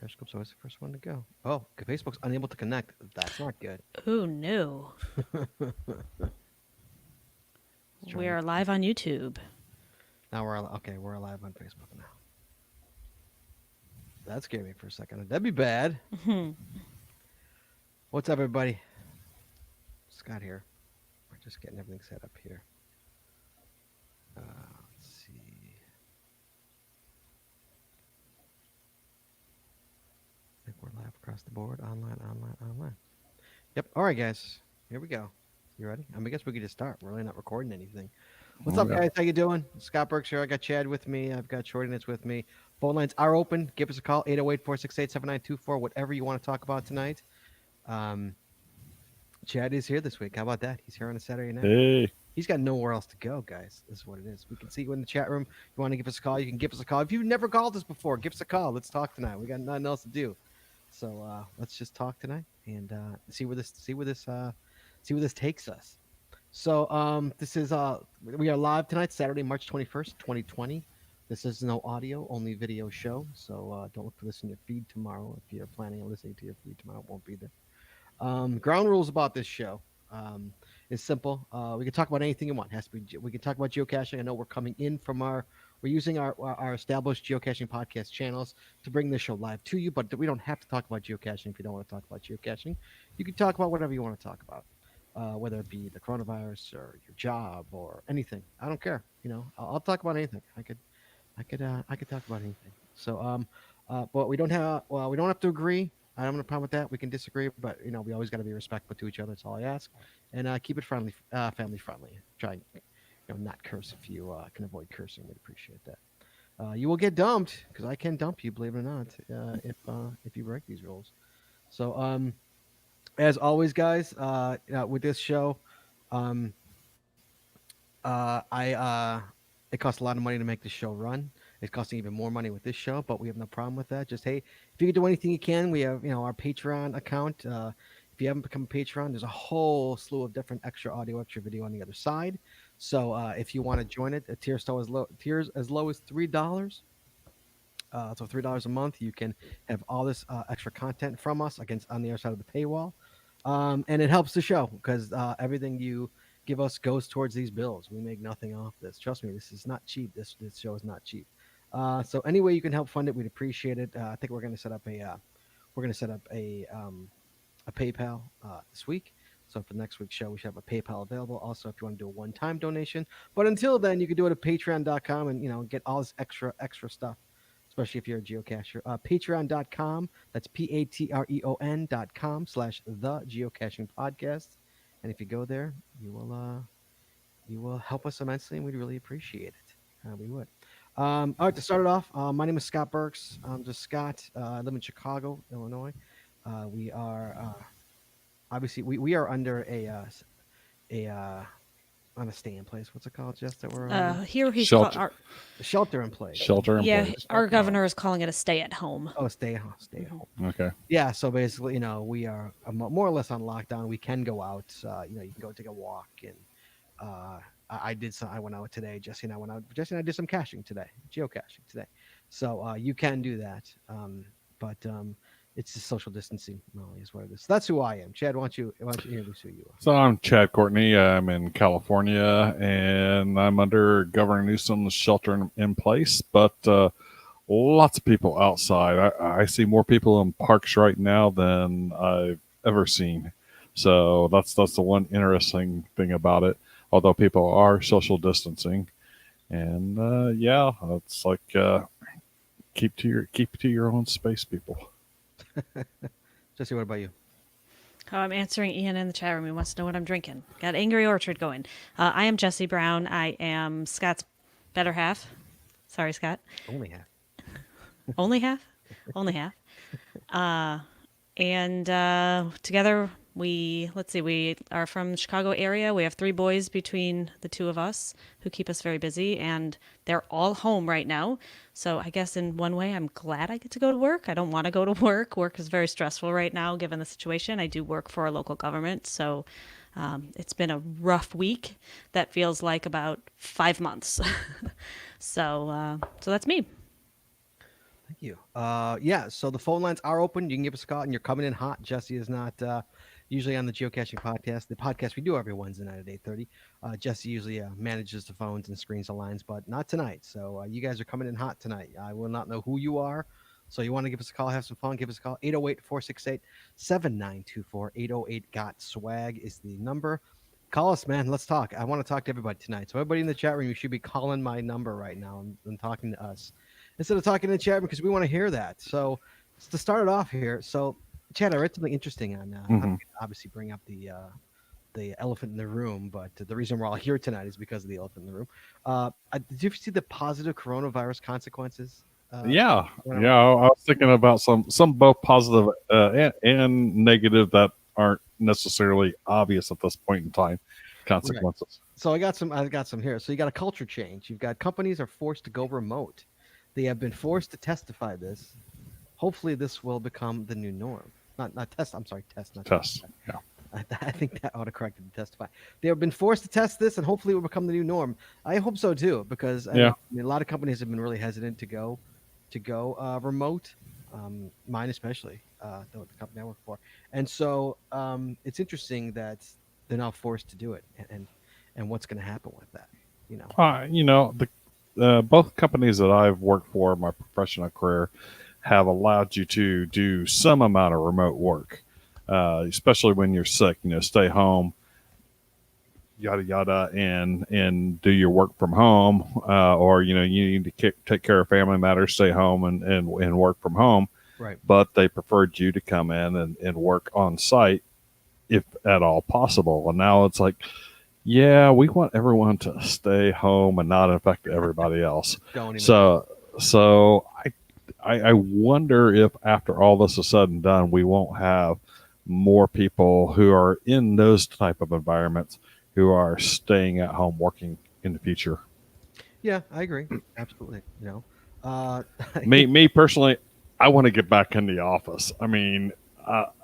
Periscope's always the first one to go. Oh, Facebook's unable to connect. That's not good. Who knew? Let's try We and are live on YouTube. now okay. We're live on Facebook now. That scared me for a second. That'd be bad. What's up, everybody? Scott here. We're just getting everything set up here. Let's see. I think we're live across the board. Online. Yep. All right, guys. Here we go. You ready? I guess we could just start. We're really not recording anything. What's up, Okay. guys? How you doing? Scott Burks here. I got Chad with me. I've got Shorty that's with me. Phone lines are open. Give us a call, 808-468-7924, whatever you want to talk about tonight. Um, Chad is here this week. How about that? He's here on a Saturday night. Hey. He's got nowhere else to go, guys. This is what it is. We can see you in the chat room. If you want to give us a call, you can give us a call. If you've never called us before, give us a call. Let's talk tonight. We got nothing else to do. So let's just talk tonight and see where this takes us. So this is we are live tonight, Saturday, March 21st, 2020. This is no audio, only video show. So don't look for this in your feed tomorrow. If you're planning on listening to your feed tomorrow, it won't be there. Ground rules about this show is simple. We can talk about anything you want. It has to be. We can talk about geocaching. I know we're coming in from we're using our established geocaching podcast channels to bring this show live to you, but we don't have to talk about geocaching if you don't want to talk about geocaching. You can talk about whatever you want to talk about, whether it be the coronavirus or your job or anything. I don't care. I'll talk about anything. I could talk about anything. So but we don't have to agree. I don't have a problem with that. We can disagree, but we always got to be respectful to each other. That's all I ask, and keep it friendly, family friendly. Try and not curse if you can avoid cursing. We'd appreciate that. You will get dumped because I can dump you, believe it or not, if you break these rules. So as always, guys, with this show, um, I it costs a lot of money to make the show run. It's costing even more money with this show, but we have no problem with that. Just hey, if you can do anything you can, we have our Patreon account. If you haven't become a Patreon, there's a whole slew of different extra audio, extra video on the other side. So if you want to join it, a tiers as low as $3. So $3 a month, you can have all this extra content from us against on the other side of the paywall, and it helps the show because everything you give us goes towards these bills. We make nothing off this. Trust me, this is not cheap. This show is not cheap. So any way you can help fund it, we'd appreciate it. I think we're going to set up a PayPal this week. So for next week's show, we should have a PayPal available. Also, if you want to do a one-time donation, but until then, you can do it at Patreon.com and get all this extra stuff. Especially if you're a geocacher. Patreon.com. That's patreon.com/the geocaching podcast. And if you go there, you will help us immensely, and we'd really appreciate it. We would. All right, to start it off, my name is Scott Burks. I'm just Scott. I live in Chicago, Illinois. We are obviously we are under a on a stay in place. What's it called, Jess? That we're under Here he's Shelter. a shelter in place. Shelter in yeah, place. our governor is calling it a stay at home. Oh, stay home. Stay home. Okay. Yeah, so basically, we are more or less on lockdown. We can go out. You can go take a walk, and I did some. I went out today. Jesse and I went out. Jesse and I did some caching today, geocaching today. So you can do that, but it's just social distancing. Molly is what it is. So that's who I am. Chad, why don't you introduce who you are? So I'm Chad Courtney. I'm in California, and I'm under Governor Newsom's shelter in place. But lots of people outside. I see more people in parks right now than I've ever seen. So that's the one interesting thing about it. Although people are social distancing, and yeah, it's like keep to your own space, people. Jesse, what about you? Oh, I'm answering Ian in the chat room. He wants to know what I'm drinking. Got Angry Orchard going. I am Jesse Brown. I am Scott's better half. Sorry, Scott. Only half. Only half? Only half. And together we are from the Chicago area. We have 3 boys between the 2 of us who keep us very busy, and they're all home right now. So I guess in one way I'm glad I get to go to work. I don't want to go to work. Work is very stressful right now given the situation. I do work for a local government, so it's been a rough week that feels like about 5 months. So that's me. Thank you. Yeah, so the phone lines are open. You can give us a call, and you're coming in hot. Jesse is not usually on the geocaching podcast. The podcast we do every Wednesday night at 8:30. Jesse usually manages the phones and screens the lines, but not tonight. So you guys are coming in hot tonight. I will not know who you are. So you want to give us a call, have some fun, give us a call. 808-468-7924. 808 got swag is the number. Call us, man. Let's talk. I want to talk to everybody tonight. So everybody in the chat room, you should be calling my number right now and talking to us instead of talking in the chat room because we want to hear that. So to start it off here, so Chad, I read something interesting on. I'm Hmm. gonna obviously bring up the elephant in the room, but the reason we're all here tonight is because of the elephant in the room. Did you see the positive coronavirus consequences? Yeah, When yeah. I was thinking about some both positive and negative that aren't necessarily obvious at this point in time. Right. Consequences. So I got some. I got some here. So you got a culture change. You've got companies are forced to go remote. They have been forced to testify this. Hopefully, this will become the new norm. Not test. I'm sorry, test, not Tests. testify. Yeah. I think that autocorrected to testify. They have been forced to test this, and hopefully, it will become the new norm. I hope so too, because Yeah. I mean, a lot of companies have been really hesitant to go remote. Mine especially, the company I work for, and so it's interesting that they're now forced to do it, and what's going to happen with that, you know? The both companies that I've worked for in my professional career have allowed you to do some amount of remote work, especially when you're sick. Stay home, yada yada, and do your work from home, or you need to take care of family matters, stay home and work from home. Right. But they preferred you to come in and work on site if at all possible. And now it's like, yeah, we want everyone to stay home and not affect everybody else. Don't even. So I wonder if after all this is said and done, we won't have more people who are in those type of environments who are staying at home working in the future. Yeah, I agree. Absolutely. Uh, Me personally, I want to get back in the office. I mean,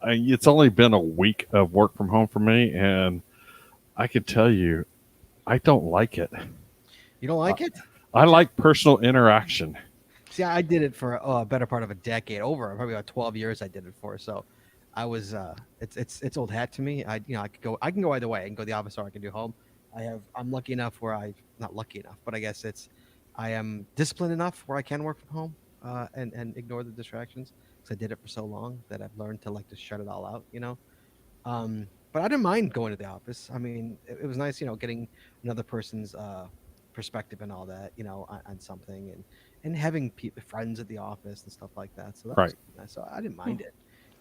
it's only been a week of work from home for me, and I can tell you, I don't like it. you don't like it? I like personal interaction. See, I did it for a better part of a decade, over probably about 12 years. I did it for, so I was. It's old hat to me. I can go either way. I can go the office or I can do home. I'm lucky enough where I not lucky enough, but I guess I am disciplined enough where I can work from home and ignore the distractions because I did it for so long that I've learned to like to shut it all out. But I didn't mind going to the office. I mean, it was nice, getting another person's perspective and all that, on something and having friends at the office and stuff like that. So that was Right. nice. So I didn't mind it,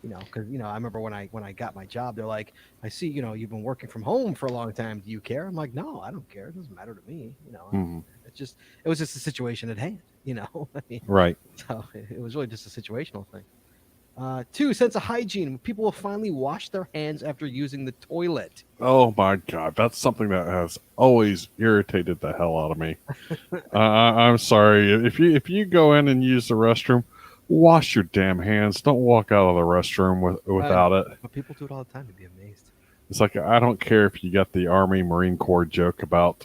because I remember when I got my job, they're like, I see, you've been working from home for a long time. Do you care? I'm like, no, I don't care. It doesn't matter to me. Mhm. It was just a situation at hand. I mean, Right. so it was really just a situational thing. Two, sense of hygiene. People will finally wash their hands after using the toilet. Oh my God, that's something that has always irritated the hell out of me. I'm sorry if you go in and use the restroom, wash your damn hands. Don't walk out of the restroom without it. But people do it all the time. You'd be amazed. It's like I don't care if you got the Army Marine Corps joke about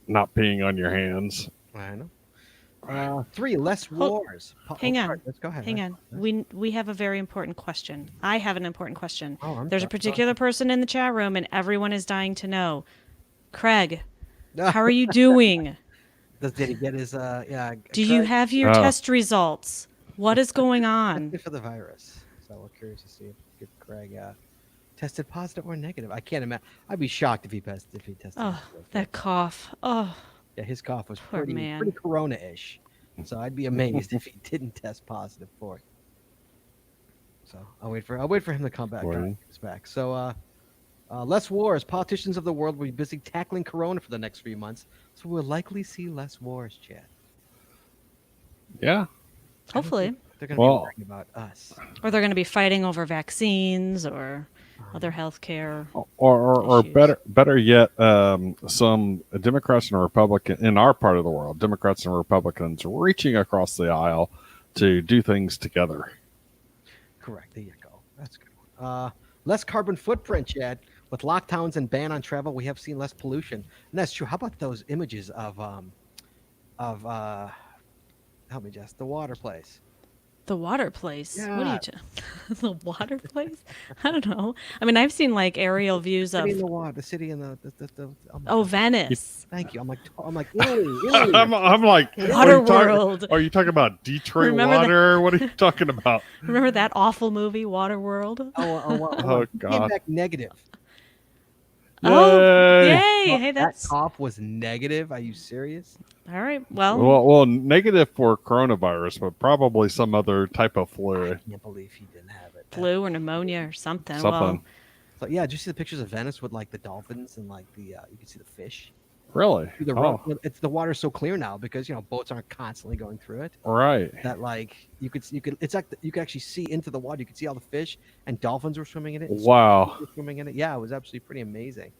not peeing on your hands. I know. Three, less Hold- wars. Hang on. Sorry, let's go ahead. Hang on. We have a very important question. I have an important question. Oh, I'm There's a sorry. particular person in the chat room, and everyone is dying to know. Craig, how are you doing? Did he get his? Yeah. Do you Craig have your Oh. test results? What is going on? tested for the virus? So we're curious to see if Craig tested positive or negative. I can't imagine. I'd be shocked if he tested. Oh, Negative. that cough. Oh, Yeah, his cough was Poor pretty man. corona-ish. So I'd be amazed if he didn't test positive for it. So I'll wait for him to come back. Right. He's back. So less wars. Politicians of the world will be busy tackling corona for the next few months. So we'll likely see less wars, Chad. Yeah. hopefully. They're going to Well- be worrying about us. Or they're going to be fighting over vaccines or other health care. Or Issues. better yet, some Democrats and Republicans in our part of the world, Democrats and Republicans reaching across the aisle to do things together. Correct. There you go. That's a good one. Less carbon footprint, Chad. With lockdowns and ban on travel, we have seen less pollution, and that's true. How about those images of Help me, Jess. The water place. The water place. What are Yeah. you? The water place? I don't know. I mean, I've seen like aerial views City in of. the water. The city in the oh my Oh, God. Venice. Thank you. I'm like Italy. Italy. I'm like, Waterworld. Are you talking about Detroit Remember that- water? What are you talking about? Remember that awful movie, Waterworld? Oh, Came God. back negative. Oh, Yay. yay! Hey, That that's cough was negative. Are you serious? all right. Well, Well, negative for coronavirus, but probably some other type of flu. I can't believe he didn't have it. flu or pneumonia or something. Something. Well, So yeah, did you see the pictures of Venice with like the dolphins and like the you can see the fish? Really? The Oh, it's the water's so clear now because boats aren't constantly going through it. right. That like you could it's like you could actually see into the water. You could see all the fish and dolphins were swimming in it. and Wow. squid were swimming in it. Yeah, it was absolutely pretty amazing.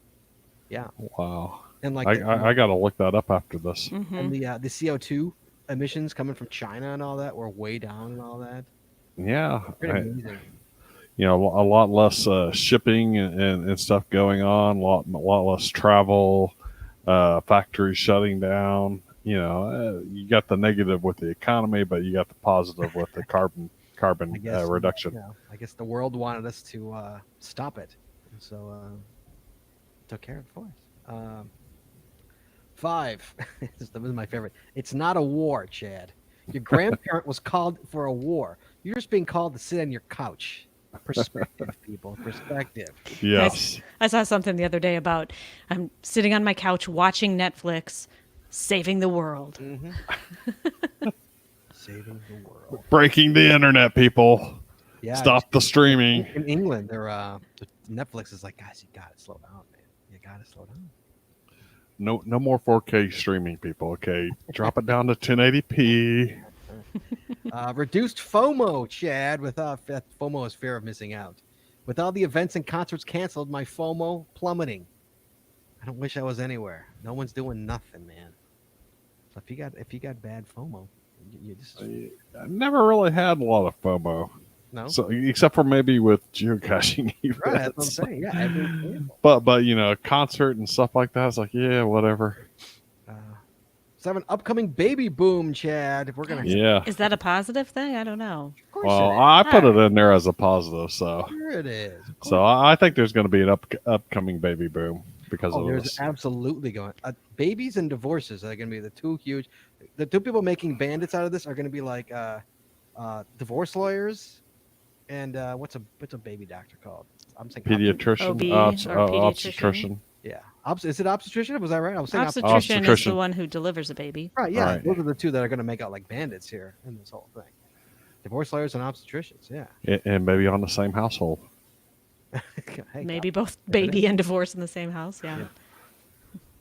Yeah, Wow. and like I got to look that up after this. mhm. and the CO2 emissions coming from China and all that were way down and all that. Yeah. Pretty amazing. A lot less shipping and stuff going on, a lot less travel, factories shutting down. You got the negative with the economy, but you got the positive with the carbon I guess reduction. I guess the world wanted us to stop it, and so took care of it for us. 5. This is my favorite. It's not a war, Chad. Your grandparent was called for a war. You're just being called to sit on your couch. Perspective, people. Perspective. Yes. I saw something the other day about I'm sitting on my couch watching Netflix, saving the world. Saving the world. Breaking the internet, people. Yeah. Stop the streaming. In England, they're Netflix is like, guys, you gotta slow down, man. You gotta slow down. No more 4K streaming, people. Okay, drop it down to 1080p. Reduced FOMO, Chad. FOMO is fear of missing out. With all the events and concerts canceled, my FOMO plummeting. I don't wish I was anywhere. No one's doing nothing, man. So if you got bad FOMO, you just I never really had a lot of FOMO, no. so except for maybe with geocaching events. Right, that's what I'm saying. Yeah, every But a concert and stuff like that, it's like, yeah, whatever. 7 upcoming baby boom, Chad. We're gonna Yeah. Is that a positive thing? I don't know. Of course Well, it is. I put it in there as a positive, so Sure it is. Of so I think there's going to be an upcoming baby boom because of there's this. absolutely going. Babies and divorces are going to be the two huge. The two people making bandits out of this are going to be like divorce lawyers, and what's a baby doctor called? I'm saying Pediatrician, OB or pediatrician? obstetrician. Yeah, is it obstetrician? Was I right? I was saying Obstetrician is Obstetrician. the one who delivers a baby. Right. Yeah, Right. those are the two that are going to make out like bandits here in this whole thing. Divorce lawyers and obstetricians. Yeah. And maybe on the same household. Hey, Maybe both baby and divorce in the same house. Yeah. Yeah.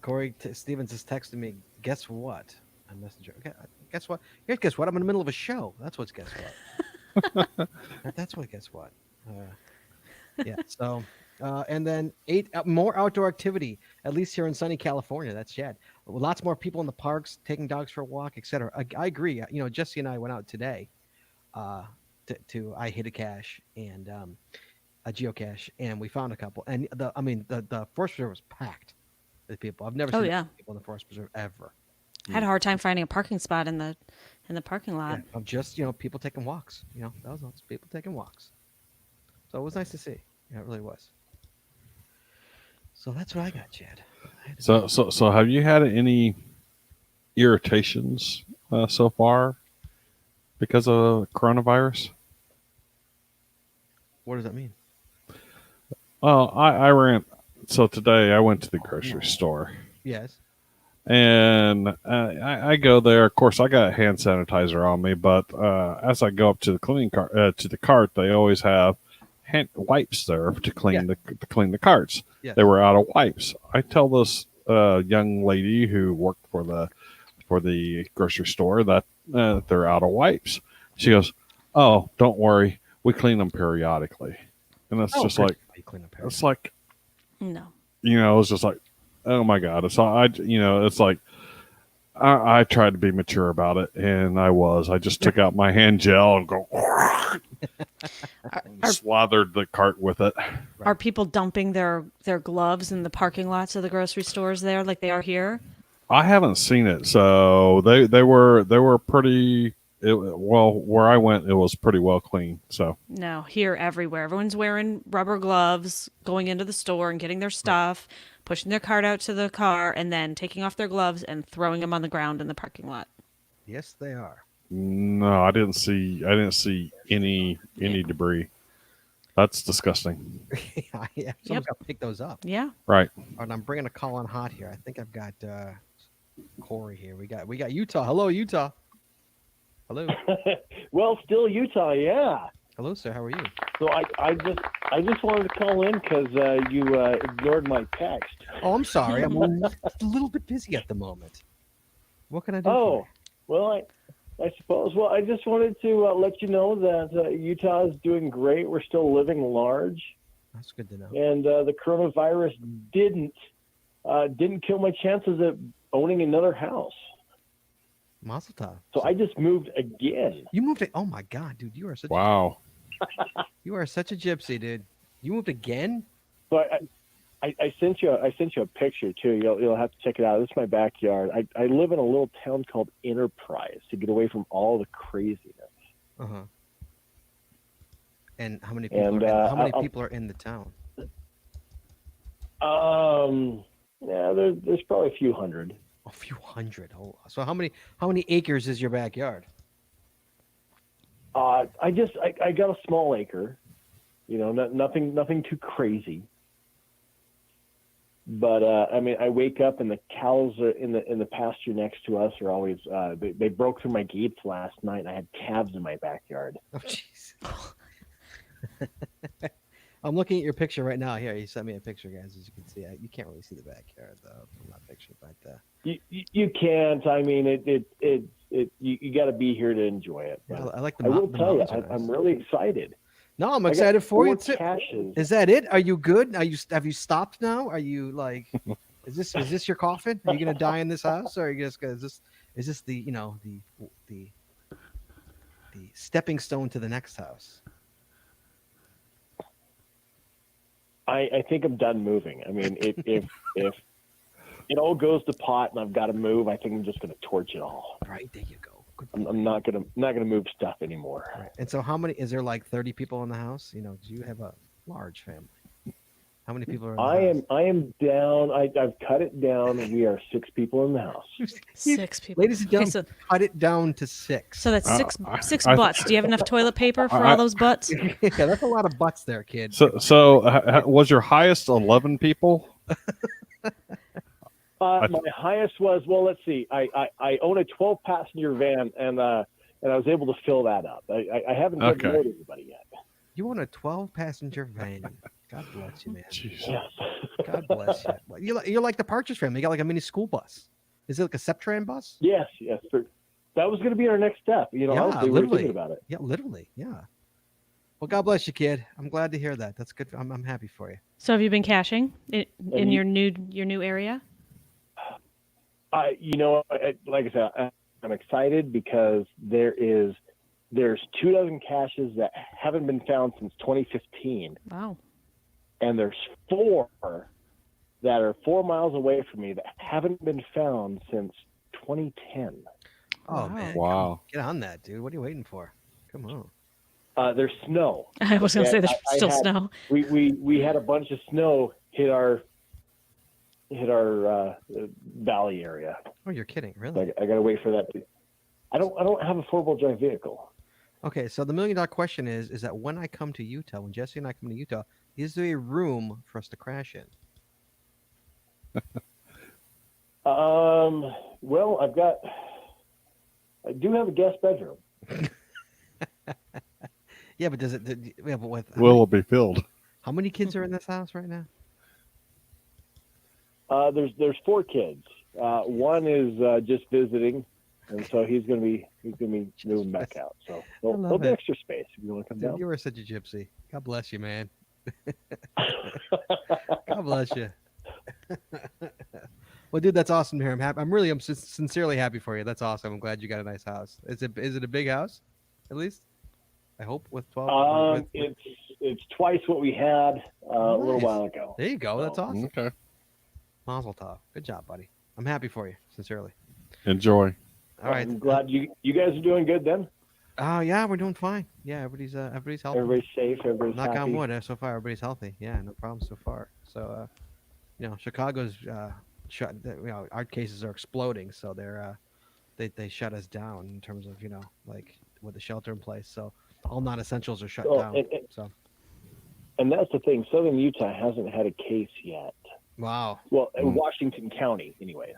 Corey Stevens is texting me. Guess what? A messenger. Okay, guess what? Here, guess what? I'm in the middle of a show. That's what's guess what. That's what. Guess what? Yeah. So, and then 8 more outdoor activity. At least here in sunny California. That's Chad. Lots more people in the parks taking dogs for a walk, etc. I agree. Jesse and I went out today to I hit a cache and a geocache, and we found a couple. And the forest preserve was packed with people. I've never Oh, seen yeah. people in the forest preserve ever. I had a hard time finding a parking spot in the parking lot. Of just people taking walks. That was all. It's people taking walks. So it was nice to see. Yeah, it really was. So that's what I got, Chad. So have you had any irritations so far because of coronavirus? What does that mean? Well, I ran. So today I went to the grocery store, Yes. and I go there. Of course, I got hand sanitizer on me, but as I go up to the cleaning cart, to the cart, they always have hand wipes there to clean the carts. Yes. They were out of wipes. I tell this young lady who worked for the grocery store that they're out of wipes. She goes, "Oh, don't worry, we clean them periodically," and that's just like you clean up it's like. No. It's just like, oh my God. It's it's like, I tried to be mature about it, and I just took out my hand gel and go, slathered the cart with it. Are people dumping their gloves in the parking lots of the grocery stores there like they are here? I haven't seen it, so they were pretty. Well, where I went, it was pretty well clean. So No, here everywhere. Everyone's wearing rubber gloves, going into the store and getting their stuff, pushing their cart out to the car, and then taking off their gloves and throwing them on the ground in the parking lot. Yes, they are. no, I didn't see any debris. That's disgusting. Yeah, someone's Yep. got to pick those up. Yeah. Right. And I'm bringing a call on hot here. I think I've got Corey here. We got Utah. Hello, Utah. Hello. Well, still Utah, yeah. Hello, sir. How are you? So I just wanted to call in because you ignored my text. Oh, I'm sorry. I'm a little bit busy at the moment. What can I do? for Oh, you? well, I suppose. Well, I just wanted to let you know that Utah is doing great. We're still living large, That's good to know. and the coronavirus didn't kill my chances of owning another house. Mazel tov. So I just moved again. You moved it. Oh my God, dude, you are such Wow. you are such a gypsy, dude. You moved again? So I sent you a picture too. You'll have to check it out. This is my backyard. I live in a little town called Enterprise to get away from all the craziness. Uh huh. And how many people? And, how many I'll- people are in the town? Yeah, there's probably a few hundred. A few hundred. Oh, so how many acres is your backyard? I got a small acre, nothing too crazy. But I mean, I wake up and the cows are in the pasture next to us are always they broke through my gates last night, and I had calves in my backyard. Oh, jeez. I'm looking at your picture right now. Here, you sent me a picture, guys. As you can see, you can't really see the backyard though from that picture, but You can't. I mean, you got to be here to enjoy it. yeah, But I like the. I will the tell you, mountains are nice. I'm really excited. No, I'm I got excited for you 4 too. caches. Is that it? Are you good? Have you stopped now? Are you like? Is this your coffin? Are you gonna die in this house, or are you just gonna? Is this the the stepping stone to the next house? I think I'm done moving. I mean, if it all goes to pot and I've got to move, I think I'm just going to torch it all. Right, there you go. Good. I'm not gonna move stuff anymore. Right. And so, how many? Is there like 30 people in the house? You know, do you have a large family? How many people are in the house? I am down. I've cut it down, and we are 6 people in the house. 6 people. Ladies and Okay, gentlemen, cut it down to 6. so that's six I- butts. Do you have enough toilet paper for I- all those butts? Yeah, that's a lot of butts there, kid. So was your highest 11 people? My highest was, well, let's see. I own a 12 passenger van, and I was able to fill that up. I haven't Okay. done anybody yet. You own a 12 passenger van. God bless you, man. Jeez. Yes. God bless you. Well, you're like the Partridge family. You got like a mini school bus. Is it like a Septran bus? Yes. That was going to be our next step. Yeah, Honestly, we were literally. thinking about it. Yeah, literally. Yeah. Well, God bless you, kid. I'm glad to hear that. That's good. I'm happy for you. So have you been caching in And your new area? Like I said, I'm excited because there's 24 caches that haven't been found since 2015, Wow. and there's 4 that are 4 miles away from me that haven't been found since 2010. Oh Wow. man. Wow. Get on that, dude. What are you waiting for? Come on. There's snow. I was going to say there's I still had- snow. We had a bunch of snow hit our valley area. Oh, you're kidding, So really? I got to wait for that. I don't have a 4-wheel drive vehicle. Okay, so the $1 million question is that when I come to Utah, when Jesse and I come to Utah, is there a room for us to crash in? Well, I do have a guest bedroom. Yeah, but yeah, but with Will it be filled? how many kids are in this house right now? There's 4 kids. One is just visiting, and so he's gonna be moving back out. So there'll be it. extra space if you want to come Dude, down. you are such a gypsy. God bless you, man. God bless you. Well, dude, that's awesome to hear. I'm sincerely happy for you. That's awesome. I'm glad you got a nice house. Is it a big house? At least, I hope with 12. It's twice what we had a little Nice. while ago. There you go. That's So- awesome. Okay. Mazel tov. Good job, buddy. I'm happy for you, sincerely. Enjoy. All right. I'm glad you guys are doing good then. Oh yeah, we're doing fine. Yeah, everybody's healthy. Everybody's safe. Everybody's Knock happy. on wood. So far, everybody's healthy. Yeah, no problem so far. So, Chicago's shut. Our cases are exploding. So they shut us down in terms of like with the shelter in place. So all non-essentials are shut Well, down. So and that's the thing. Southern Utah hasn't had a case yet. wow. Well, in Washington County, anyways.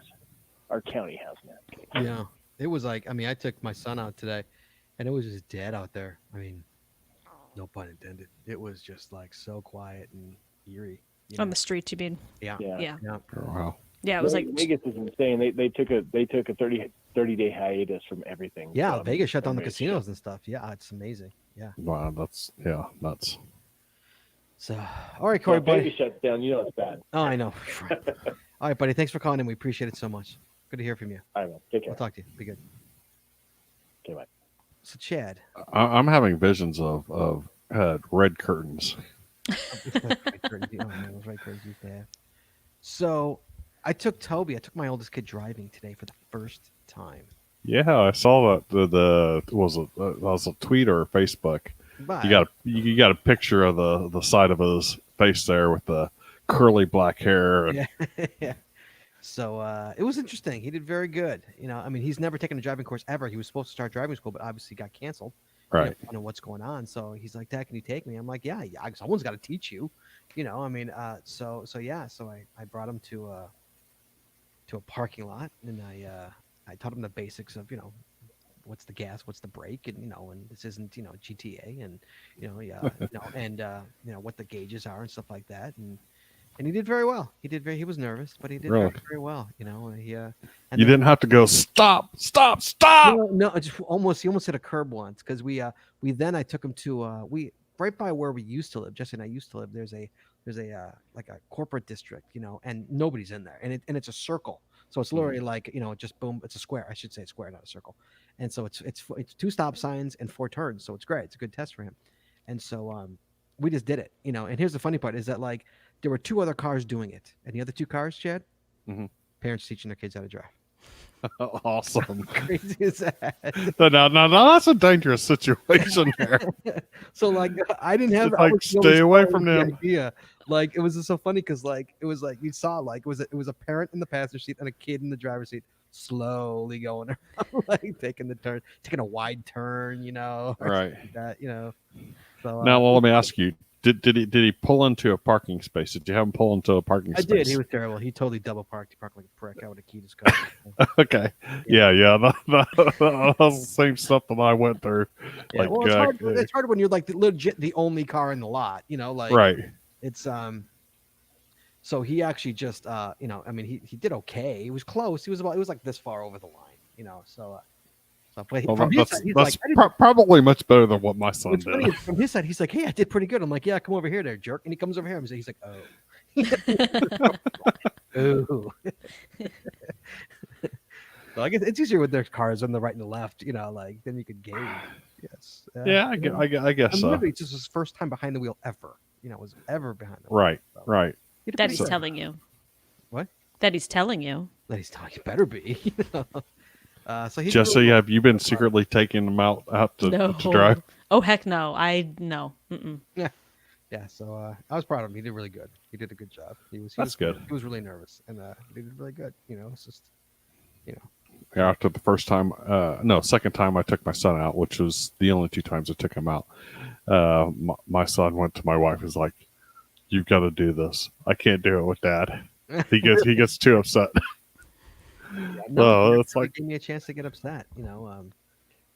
Our county hasn't had a case. Yeah, it was like I took my son out today, and it was just dead out there. I mean, no pun intended. It was just like so quiet and eerie. On the street, you mean? Yeah. Yeah. Oh, wow. Yeah, it was like Vegas is insane. They took a 30-day hiatus from everything. Yeah, So, Vegas shut down the everybody's casinos and stuff. Yeah, it's amazing. Yeah. Wow, that's nuts. So, all right, So Corey, if Vegas buddy. shuts down, you know it's bad. Oh, I know. All right, buddy. Thanks for calling in. We appreciate it so much. Good to hear from you. I don't know. Take care. I'll talk to you. Be good. Okay, bye. So, Chad. I'm having visions of red curtains. Red curtains. Oh, man, those red curtains used to have. So, I took my oldest kid driving today for the first time. Yeah, I saw that. The was a tweet or a Facebook. But You got a picture of the side of his face there with the curly black hair. And, yeah. Yeah. So it was interesting. He did very good. He's never taken a driving course ever. He was supposed to start driving school, but obviously got canceled. Right. What's going on. So he's like, Dad, can you take me? I'm like, yeah, someone's got to teach you. So I brought him to a parking lot, and I taught him the basics of what's the gas, what's the brake, and and this isn't GTA, and what the gauges are and stuff like that, and he did very well. He was nervous, but he did Really? very well. He you didn't have to go stop. no, he almost hit a curb once because I took him to right by where we used to live. Jesse and I used to live. There's a like a corporate district, and nobody's in there, and it's a circle. So it's literally like just boom. It's a square. I should say it's square, not a circle. And so it's 2 stop signs and 4 turns. So it's great. It's a good test for him. And so we just did it, And here's the funny part is that like there were 2 other cars doing it, and the other 2 cars, Chad, parents teaching their kids how to drive. Awesome. Crazy as that. No, that's a dangerous situation there. So like I didn't have It's like, stay away from the them. idea. Like it was just so funny because like it was like you saw like it was a parent in the passenger seat and a kid in the driver's seat slowly going around, like taking a wide turn, or Right. something like that, So Now let me ask you: Did he pull into a parking space? Did you have him pull into a parking I space? did. He was terrible. He totally double parked. He parked like a prick. I would have keyed his car. Okay. Yeah. That was the same stuff that I went through. Yeah, well, it's hard when you're like legit the only car in the lot. Like right. It's So he actually just he did okay. He was close. It was like this far over the line. So but Well, from his side, he's like, probably much better than what my son what's did. funny is from his side, he's like, hey, I did pretty good. I'm like, yeah, come over here, there, jerk. And he comes over here. He's like, oh, ooh. So I guess it's easier with their cars on the right and the left. Like then you could gauge. Yes. Yeah, I guess so. Literally, just his first time behind the wheel ever. Was ever behind the wheel. Right. So, Right. he did that pretty he's good. telling you. What? That he's telling you. That he's telling you better be. So he Jesse, have you been secretly taking him out No. to drive? Oh heck no! No. Mm-mm. Yeah, so I was proud of him. He did really good. He did a good job. That's good. He was really nervous, and he did really good. It's just, After the first time, second time I took my son out, which was the only 2 times I took him out. My son went to my wife. Was like, "You've got to do this. I can't do it with Dad. He gets too upset." no, it's like gave me a chance to get upset.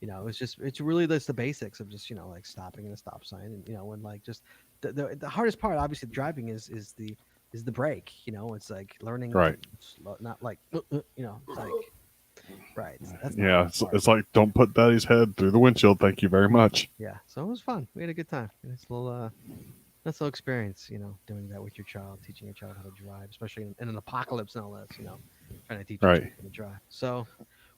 It's really just the basics of just like stopping in a stop sign, and and like just the hardest part, obviously, driving is the brake. It's like learning, Right. not like it's like right. That's it's like, don't put Daddy's head through the windshield. Thank you very much. Yeah, so it was fun. We had a good time. It's a little nice little experience, doing that with your child, teaching your child how to drive, especially in an apocalypse and all that, trying to teach your Right. child how to drive. So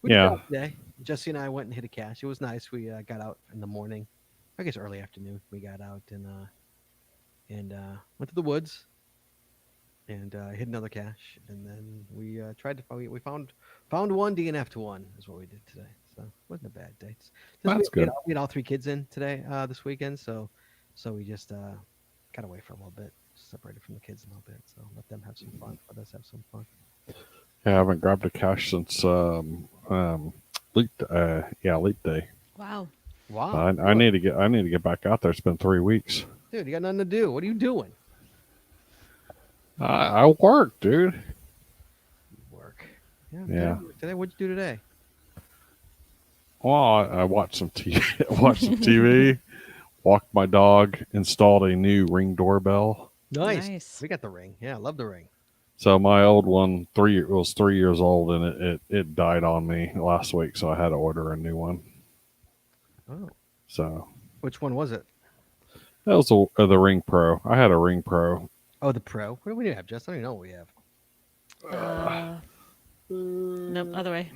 we did Yeah. that today. Jesse and I went and hit a cache. It was nice. We got out in the morning, I guess early afternoon. We got out and went to the woods. and hid another cache, and then we tried to find. We found one DNF to one is what we did today. So it wasn't a bad day. That's good. We had all three kids in today this weekend, so we just got away for a little bit, separated from the kids a little bit, so let them have some fun. Let us have some fun. Yeah, I haven't grabbed a cache since leap day. Wow. Wow, I need to get back out there. It's been 3 weeks. dude, you got nothing to do. What are you doing? I work, dude. Work. Yeah. Yeah. Today, what'd you do today? Well, I watched some TV. Watched some TV. Walked my dog. Installed a new Ring doorbell. Nice. We got the ring. Yeah, I love the ring. So my old one, was 3 years old, and it died on me last week. So I had to order a new one. Oh, So which one was it? that was the Ring Pro. I had a Ring Pro. Oh, the Pro. What do we have, Jess? I don't even know what we have. Nope, other way.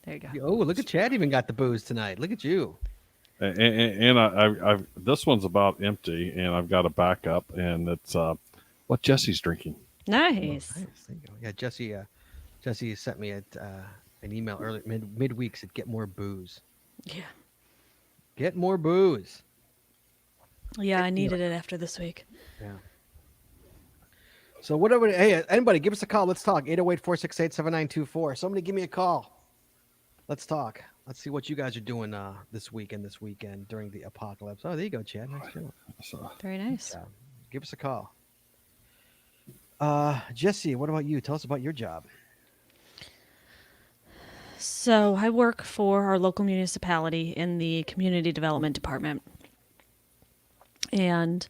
There you go. Oh, look at Chad. Even got the booze tonight. Look at you. And I've this one's about empty, and I've got a backup, and it's what Jesse's drinking. Nice. Nice. There you go. Yeah, Jesse sent me an email early midweek said get more booze. Yeah. Get more booze. Yeah, I needed it after this week. Yeah. So whatever. Hey, anybody, give us a call. Let's talk. 808-468-7924. Somebody give me a call. Let's talk. Let's see what you guys are doing this weekend during the apocalypse. Oh, there you go, Chad. Nice job. So Very nice. Yeah. Give us a call. Jesse, what about you? Tell us about your job. So I work for our local municipality in the community development department. And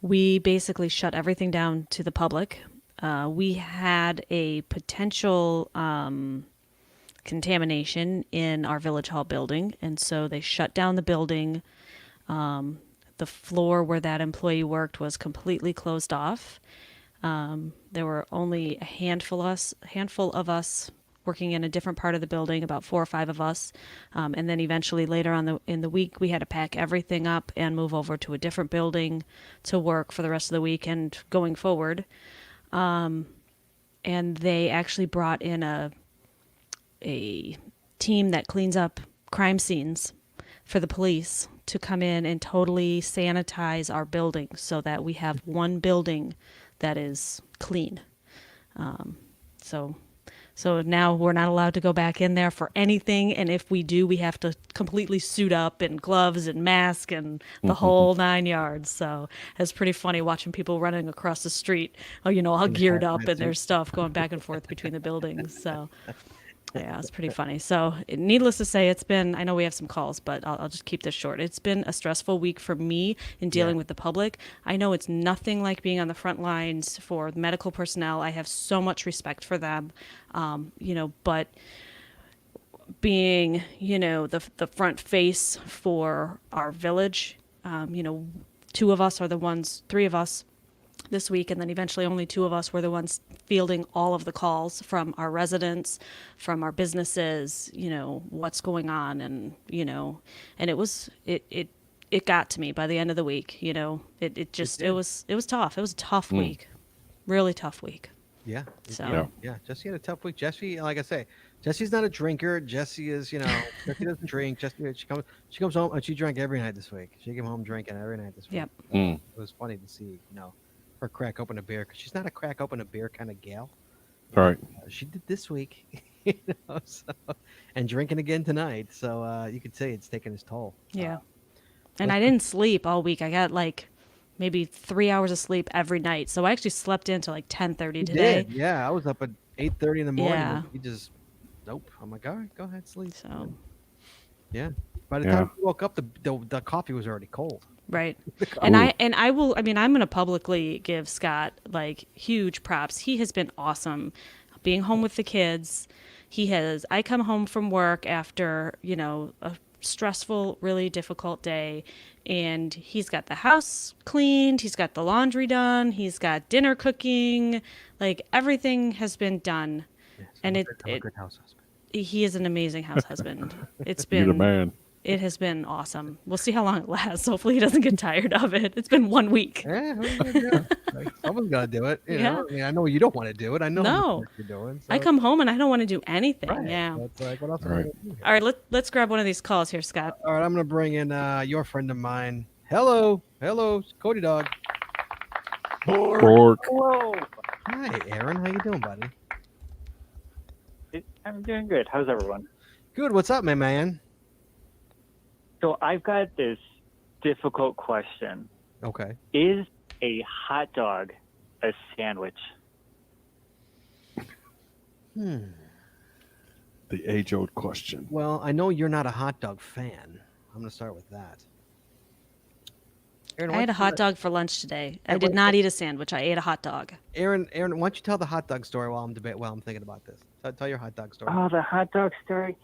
we basically shut everything down to the public. We had a potential contamination in our village hall building, and so they shut down the building. The floor where that employee worked was completely closed off. There were only a handful of us working in a different part of the building, about 4 or 5 of us, and then eventually later on in the week we had to pack everything up and move over to a different building to work for the rest of the week and going forward. And they actually brought in a team that cleans up crime scenes for the police to come in and totally sanitize our building so that we have one building that is clean. So now we're not allowed to go back in there for anything, and if we do, we have to completely suit up in gloves and mask and the whole 9 yards. So it's pretty funny watching people running across the street, all geared up in their stuff, going back and forth between the buildings. So yeah, it's pretty funny. So needless to say, I know we have some calls, but I'll just keep this short. It's been a stressful week for me in dealing with the public. I know it's nothing like being on the front lines for medical personnel. I have so much respect for them, but being, the front face for our village, 3 of us this week, and then eventually only 2 of us were the ones fielding all of the calls from our residents, from our businesses, what's going on, and and it got to me by the end of the week. It was tough. It was a tough week, really tough week. Yeah. So Yeah. Jesse had a tough week. Jesse, like I say, Jesse's not a drinker. Jesse is, Jesse doesn't drink. Jesse, she comes home and she drank every night this week. She came home drinking every night this week. Yep. It was funny to see, her crack open a beer because she's not a crack open a beer kind of gal. all right. She did this week, and drinking again tonight. So you could say it's taken its toll. yeah. And I didn't sleep all week. I got maybe 3 hours of sleep every night. So I actually slept into 10:30 today. Did. Yeah, I was up at 8:30 in the morning. Yeah. You just nope. I'm like, all right, go ahead, sleep. So Yeah. By the time we woke up, the coffee was already cold. right. And I'm going to publicly give Scott huge props. He has been awesome being home with the kids. I come home from work after, a stressful, really difficult day, and he's got the house cleaned, he's got the laundry done, he's got dinner cooking, everything has been done. Yeah, so And I'm a good house husband. he is an amazing house husband. It's You're the been man. It has been awesome. We'll see how long it lasts. Hopefully, he doesn't get tired of it. It's been 1 week. Who's gonna do it? Like, someone's gotta do it. You Yeah. know? I mean, I know you don't want to do it. I know how much No. work you're doing. So I come home and I don't want to do anything. right. Yeah. So it's like, what else? Right. Am I gonna do here? All right, let's grab one of these calls here, Scott. All right, I'm gonna bring in your friend of mine. Hello, Cody Dog. Bork. Hello. Hi, Aaron. How you doing, buddy? I'm doing good. How's everyone? Good. What's up, my man? So I've got this difficult question. Okay. Is a hot dog a sandwich? Hmm. The age-old question. Well, I know you're not a hot dog fan. I'm gonna start with that. Aaron, I why had a don't you hot let- dog for lunch today. I Hey, did wait, not wait. eat a sandwich. I ate a hot dog. Aaron, why don't you tell the hot dog story while I'm thinking about this? Tell your hot dog story. Oh, the hot dog story.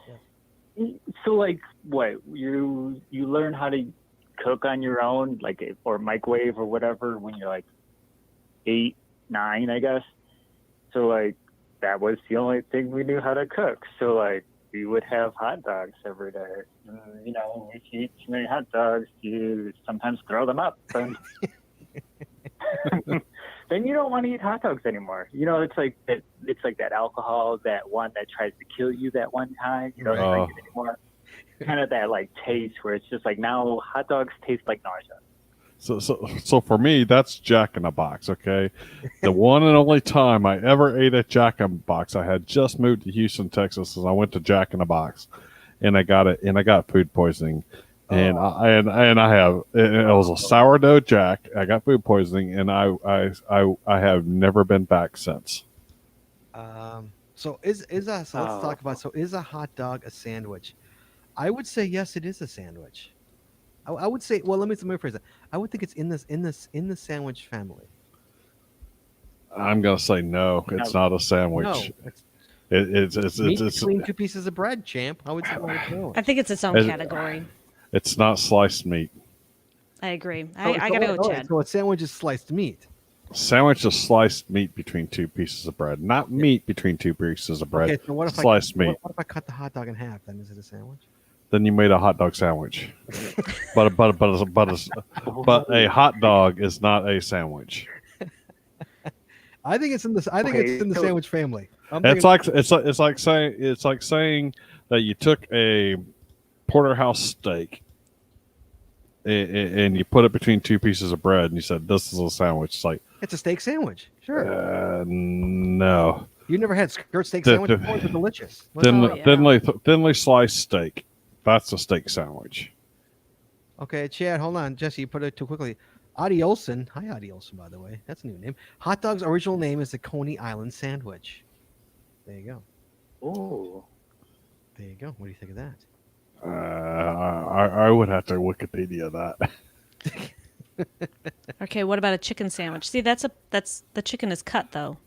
So, like, what you learn how to cook on your own, like, or microwave or whatever, when you're like 8, 9, I guess. So, like, that was the only thing we knew how to cook. So, like, we would have hot dogs every day. You know, if you eat too many hot dogs, you sometimes throw them up. And then you don't want to eat hot dogs anymore. You know, it's like that. It's like that alcohol, that one that tries to kill you that one time. You don't drink it anymore. Kind of that like taste where it's just like now hot dogs taste like nausea. So for me, that's Jack in the Box. Okay, the one and only time I ever ate at Jack in the Box, I had just moved to Houston, Texas, and I went to Jack in the Box, and I got food poisoning, and I was a sourdough Jack. I got food poisoning, and I have never been back since. So let's talk about. So is a hot dog a sandwich? I would say yes, it is a sandwich. I would say. Well, let me rephrase it. I would think it's in the sandwich family. I'm gonna say no. It's not a sandwich. No, It's meat between two pieces of bread, champ. I would say no. I think it's its own Is- category. It's not sliced meat. I agree. I gotta go with Chad. So a sandwich is sliced meat. Sandwich is sliced meat between two pieces of bread, not meat between two pieces of bread. Okay, so what if Sliced meat. What if I cut the hot dog in half? Then is it a sandwich? Then you made a hot dog sandwich. but a hot dog is not a sandwich. I think it's in the. I think it's in the so- sandwich family. I'm It's thinking- like saying that you took a porterhouse steak and you put it between two pieces of bread and you said this is a sandwich. It's like it's a steak sandwich. Sure. no. You never had skirt steak The- sandwich the- before? They're delicious. yeah. Thinly sliced steak. That's a steak sandwich. Okay, Chad, hold on. Jesse, you put it too quickly. Adi Olson. Hi, Adi Olson, by the way. That's a new name. Hot dog's original name is the Coney Island sandwich. There you go. Oh, There you go. What do you think of that? I would have to Wikipedia that. Okay, what about a chicken sandwich? See, that's the chicken is cut though.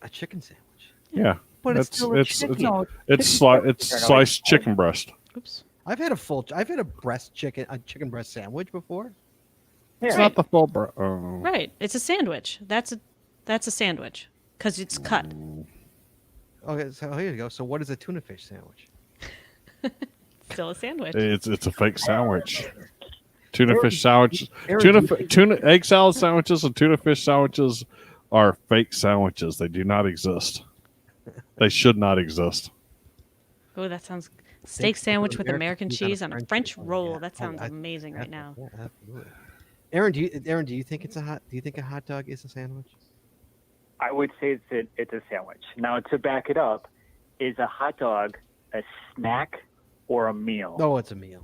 A chicken sandwich. Yeah, But it's still a chicken. it's sliced chicken breast. Oops. I've had a chicken breast sandwich before. It's yeah. not the full breast. Right. It's a sandwich. That's a sandwich because it's cut. Okay, so here you go. So what is a tuna fish sandwich? Still a sandwich. It's a fake sandwich. Tuna fish sandwich. Aaron, Tuna egg salad sandwiches and tuna fish sandwiches are fake sandwiches. They do not exist. They should not exist. Oh, that sounds steak sandwich with American cheese on a cheese on a French French roll. roll. Yeah. That sounds I- amazing right now. Yeah, absolutely. Aaron, do you think it's do you think a hot dog is a sandwich? I would say it's a sandwich. Now, to back it up, is a hot dog a snack or a meal? No, it's a meal.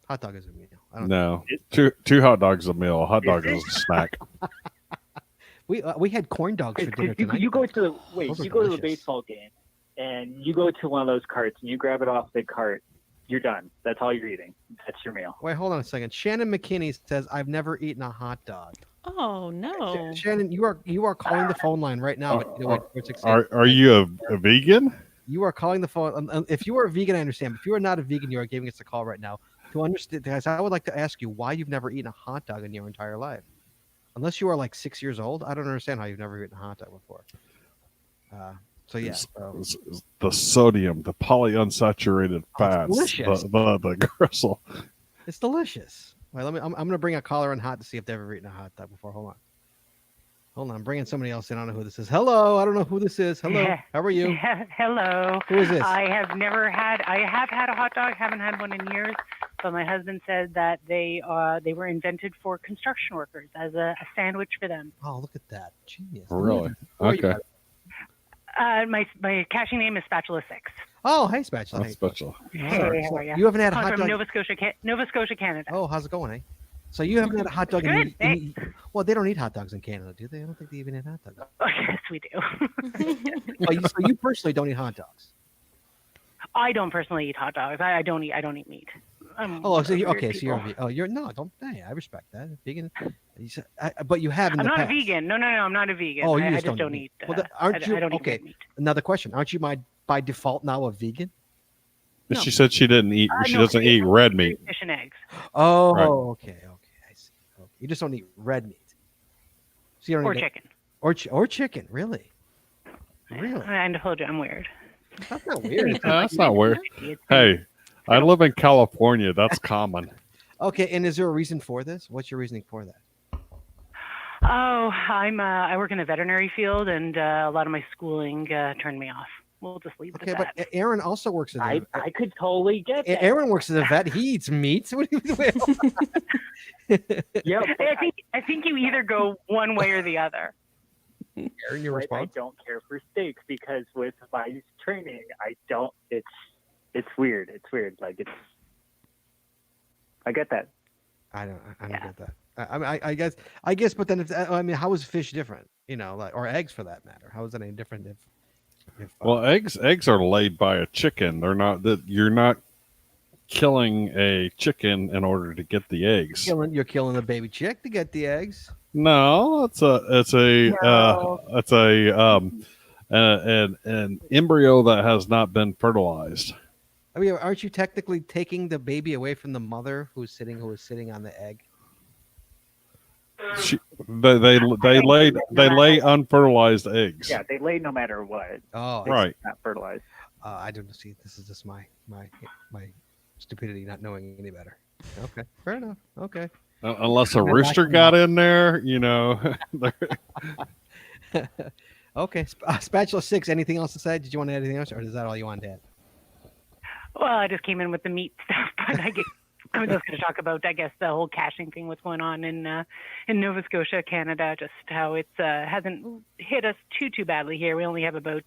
Hot dog is a meal. I don't No, two hot dogs a meal. A hot dog is a snack. We had corn dogs for dinner tonight. You go to the Those are you go to the delicious. baseball game, and you go to one of those carts, and you grab it off the cart. You're done. That's all you're eating. That's your meal. Wait, hold on a second. Shannon McKinney says, "I've never eaten a hot dog." Oh no. Shannon, you are calling the phone line right now. Are you a vegan? You are calling the phone. If you are a vegan, I understand. But if you are not a vegan, you are giving us a call right now to understand. Guys, I would like to ask you why you've never eaten a hot dog in your entire life. Unless you are like 6 years old, I don't understand how you've never eaten a hot dog before. So yeah, It's the sodium, the polyunsaturated fats, delicious. the gristle. it's delicious. Wait, I'm gonna bring a caller on hot to see if they've ever eaten a hot dog before. Hold on. I'm bringing somebody else in. I don't know who this is. Hello, I don't know who this is. Hello, how are you? Hello. Who is this? I have had a hot dog, haven't had one in years, but my husband said that they were invented for construction workers as a sandwich for them. Oh, look at that, genius. Really? Where are you Okay. at? My caching name is Spatula 6. Oh, hey, Spatula. That's special. Hey, how are you? You haven't had a I'm hot from dog. Nova Scotia, Canada. Oh, how's it going, eh? So you haven't had a hot dog Good, well, they don't eat hot dogs in Canada, do they? I don't think they even eat hot dogs. Oh, yes, we do. So you personally don't eat hot dogs. I don't personally eat hot dogs. I don't eat meat. Oh, so you're okay. So People. you're no, don't. Hey, I respect that. Vegan. But you have in I'm the not past. a vegan. No, I'm not a vegan. Oh, you I just just don't don't eat eat. meat. Well, aren't you I don't okay? eat red meat. Another question: aren't you by default now a vegan? No. She said she didn't eat. She No, doesn't eat red meat. Fish and eggs. Oh, Right. okay, I see. Okay. You just don't eat red meat. So you don't Or eat chicken. or chicken, really? Really? I told you I'm weird. That's not weird. That's not weird. It's- Hey, I live in California. That's common. Okay, and is there a reason for this? What's your reasoning for that? Oh, I work in the veterinary field, and a lot of my schooling turned me off. We'll just leave it Okay, at but that. Aaron also works at I could totally get that. Aaron works at a vet. He eats meat. What do you Yeah, but I think you either go one way or the other. Aaron, your I response? don't care for steaks because with my training, I don't. It's weird. It's weird. Like it's. I get that. I don't Yeah. get that. I guess, but then I mean, how is fish different? You know, like, or eggs for that matter. How is that any different if Well, eggs are laid by a chicken. They're not that you're not killing a chicken in order to get the eggs. you're killing the baby chick to get the eggs? No, an embryo that has not been fertilized. I mean, aren't you technically taking the baby away from the mother who is sitting on the egg? They lay unfertilized eggs. Yeah, they lay no matter what. Oh, Right. Not fertilized. I don't see. This is just my stupidity, not knowing any better. Okay, fair enough. Okay. Unless a They're rooster lacking got in there, you know. Okay, Spatula 6. Anything else to say? Did you want to add anything else, or is that all you wanted to add? Well, I just came in with the meat stuff, but I was just going to talk about, I guess, the whole caching thing, what's going on in Nova Scotia, Canada, just how it's hasn't hit us too badly here. We only have about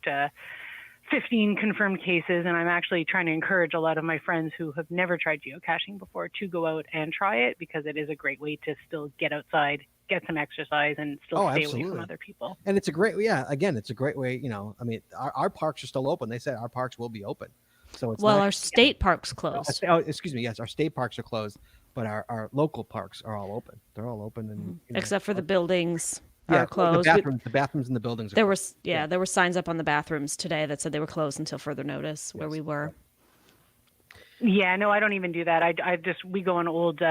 15 confirmed cases, and I'm actually trying to encourage a lot of my friends who have never tried geocaching before to go out and try it, because it is a great way to still get outside, get some exercise, and still stay away absolutely. from other people. And it's a great, again, it's a great way. You know, I mean, our parks are still open. They said our parks will be open. So it's Well, not, our state park's closed. Oh, excuse me. Yes, our state parks are closed, but our local parks are all open. They're all open, and you know, Except for the buildings yeah, are closed. The bathrooms in the buildings. Are There closed. there were signs up on the bathrooms today that said they were closed until further notice where Yes. we were. Yeah, no, I don't even do that. We go on old.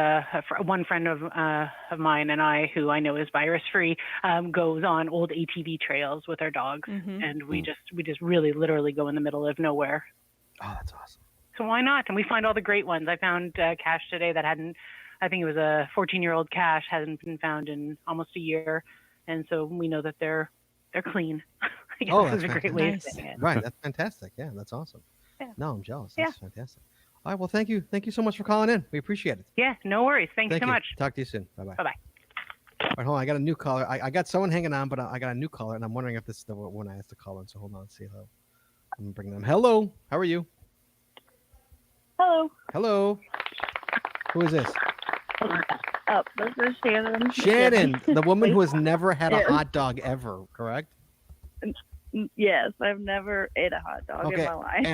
One friend of mine and I, who I know is virus free, goes on old ATV trails with our dogs, Mhm. and we just really literally go in the middle of nowhere. Oh, that's awesome. So why not? And we find all the great ones. I found cache today that hadn't. I think it was a 14-year-old cache, hadn't been found in almost a year, and so we know that they're clean. I guess Oh, is that's a great way of Nice. saying it. Right, that's fantastic. Yeah, that's awesome. Yeah. No, I'm jealous. Yeah. That's fantastic. All right, well, thank you so much for calling in. We appreciate it. Yeah, no worries. Thanks Thank so you. much. Talk to you soon. Bye bye. Bye-bye. All right, hold on. I got a new caller. I got someone hanging on, but I got a new caller, and I'm wondering if this is the one I asked to call in. So hold on, let's see how. I'm bringing them. Hello, how are you? Hello. Hello. Who is this? This is Shannon. Shannon, the woman who has never had a Yes. hot dog ever, correct? Yes, I've never ate a hot dog Okay, in my life.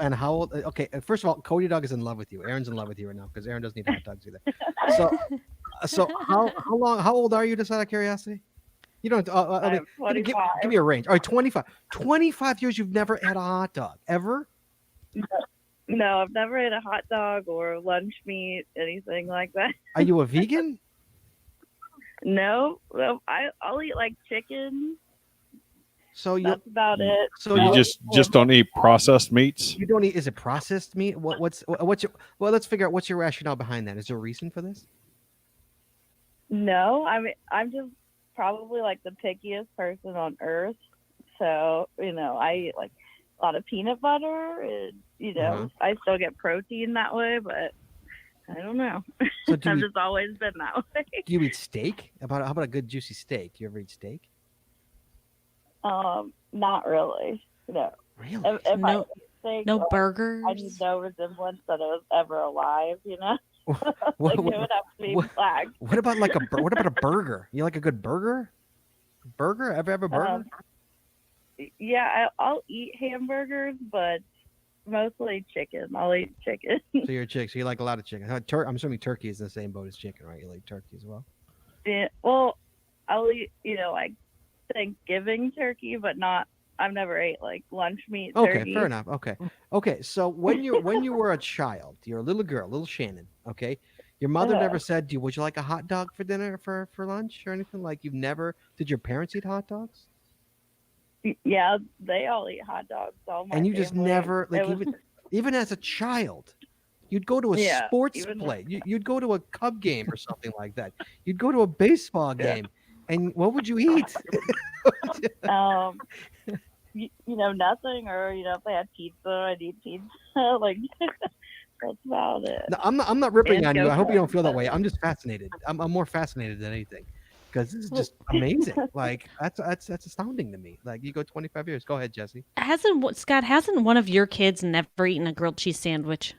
and how old? Okay, first of all, Cody Dog is in love with you. Aaron's in love with you right now because Aaron doesn't eat hot dogs either. So how old are you? Just out of curiosity. You don't. I mean, I'm give 25. me a range. All right, 25. 25 years you've never had a hot dog ever? No, I've never ate a hot dog or lunch meat, anything like that. Are you a vegan? No, well, I'll eat like chicken. So you That's about it. so You just don't eat processed meats. you don't eat. Is it processed meat? What's your well? Let's figure out what's your rationale behind that. Is there a reason for this? No, I mean, I'm just probably like the pickiest person on earth. So, I eat like a lot of peanut butter and, Uh-huh. I still get protein that way, but I don't know. So do I've you, just always been that way. do you eat steak? How about a good juicy steak? You ever eat steak? Not really. No. Really? If I No- eat steak, No like, burgers. I need no resemblance that it was ever alive, What, like, what- it would have to be what- black. what about what about a burger? You like a good burger? Burger? Ever have a burger? Yeah, I'll eat hamburgers, but mostly chicken. I'll eat chicken. So you're a chick. So you like a lot of chicken. I'm assuming turkey is in the same boat as chicken, right? You like turkey as well. Yeah, well, I'll eat, like Thanksgiving turkey, but not. I've never ate like lunch meat Okay, turkey. fair enough. Okay. So when you were a child, you're a little girl, little Shannon. Okay, your mother never said, would you like a hot dog for dinner for lunch or anything? Like you've never? Did your parents eat hot dogs? Yeah, they all eat hot dogs. All my And you just family. never like It was- even as a child, you'd go to a Yeah, sports even- play. You'd go to a Cub game or something like that. You'd go to a baseball Yeah. game, and what would you eat? nothing, or if they had pizza, I'd eat pizza. Like that's about it. No, I'm not ripping And on you. I hope you go don't feel that for way. it. I'm just fascinated. I'm more fascinated than anything because this is just amazing. Like that's astounding to me. Like you go 25 years. Go ahead, Jesse. Hasn't one of your kids never eaten a grilled cheese sandwich?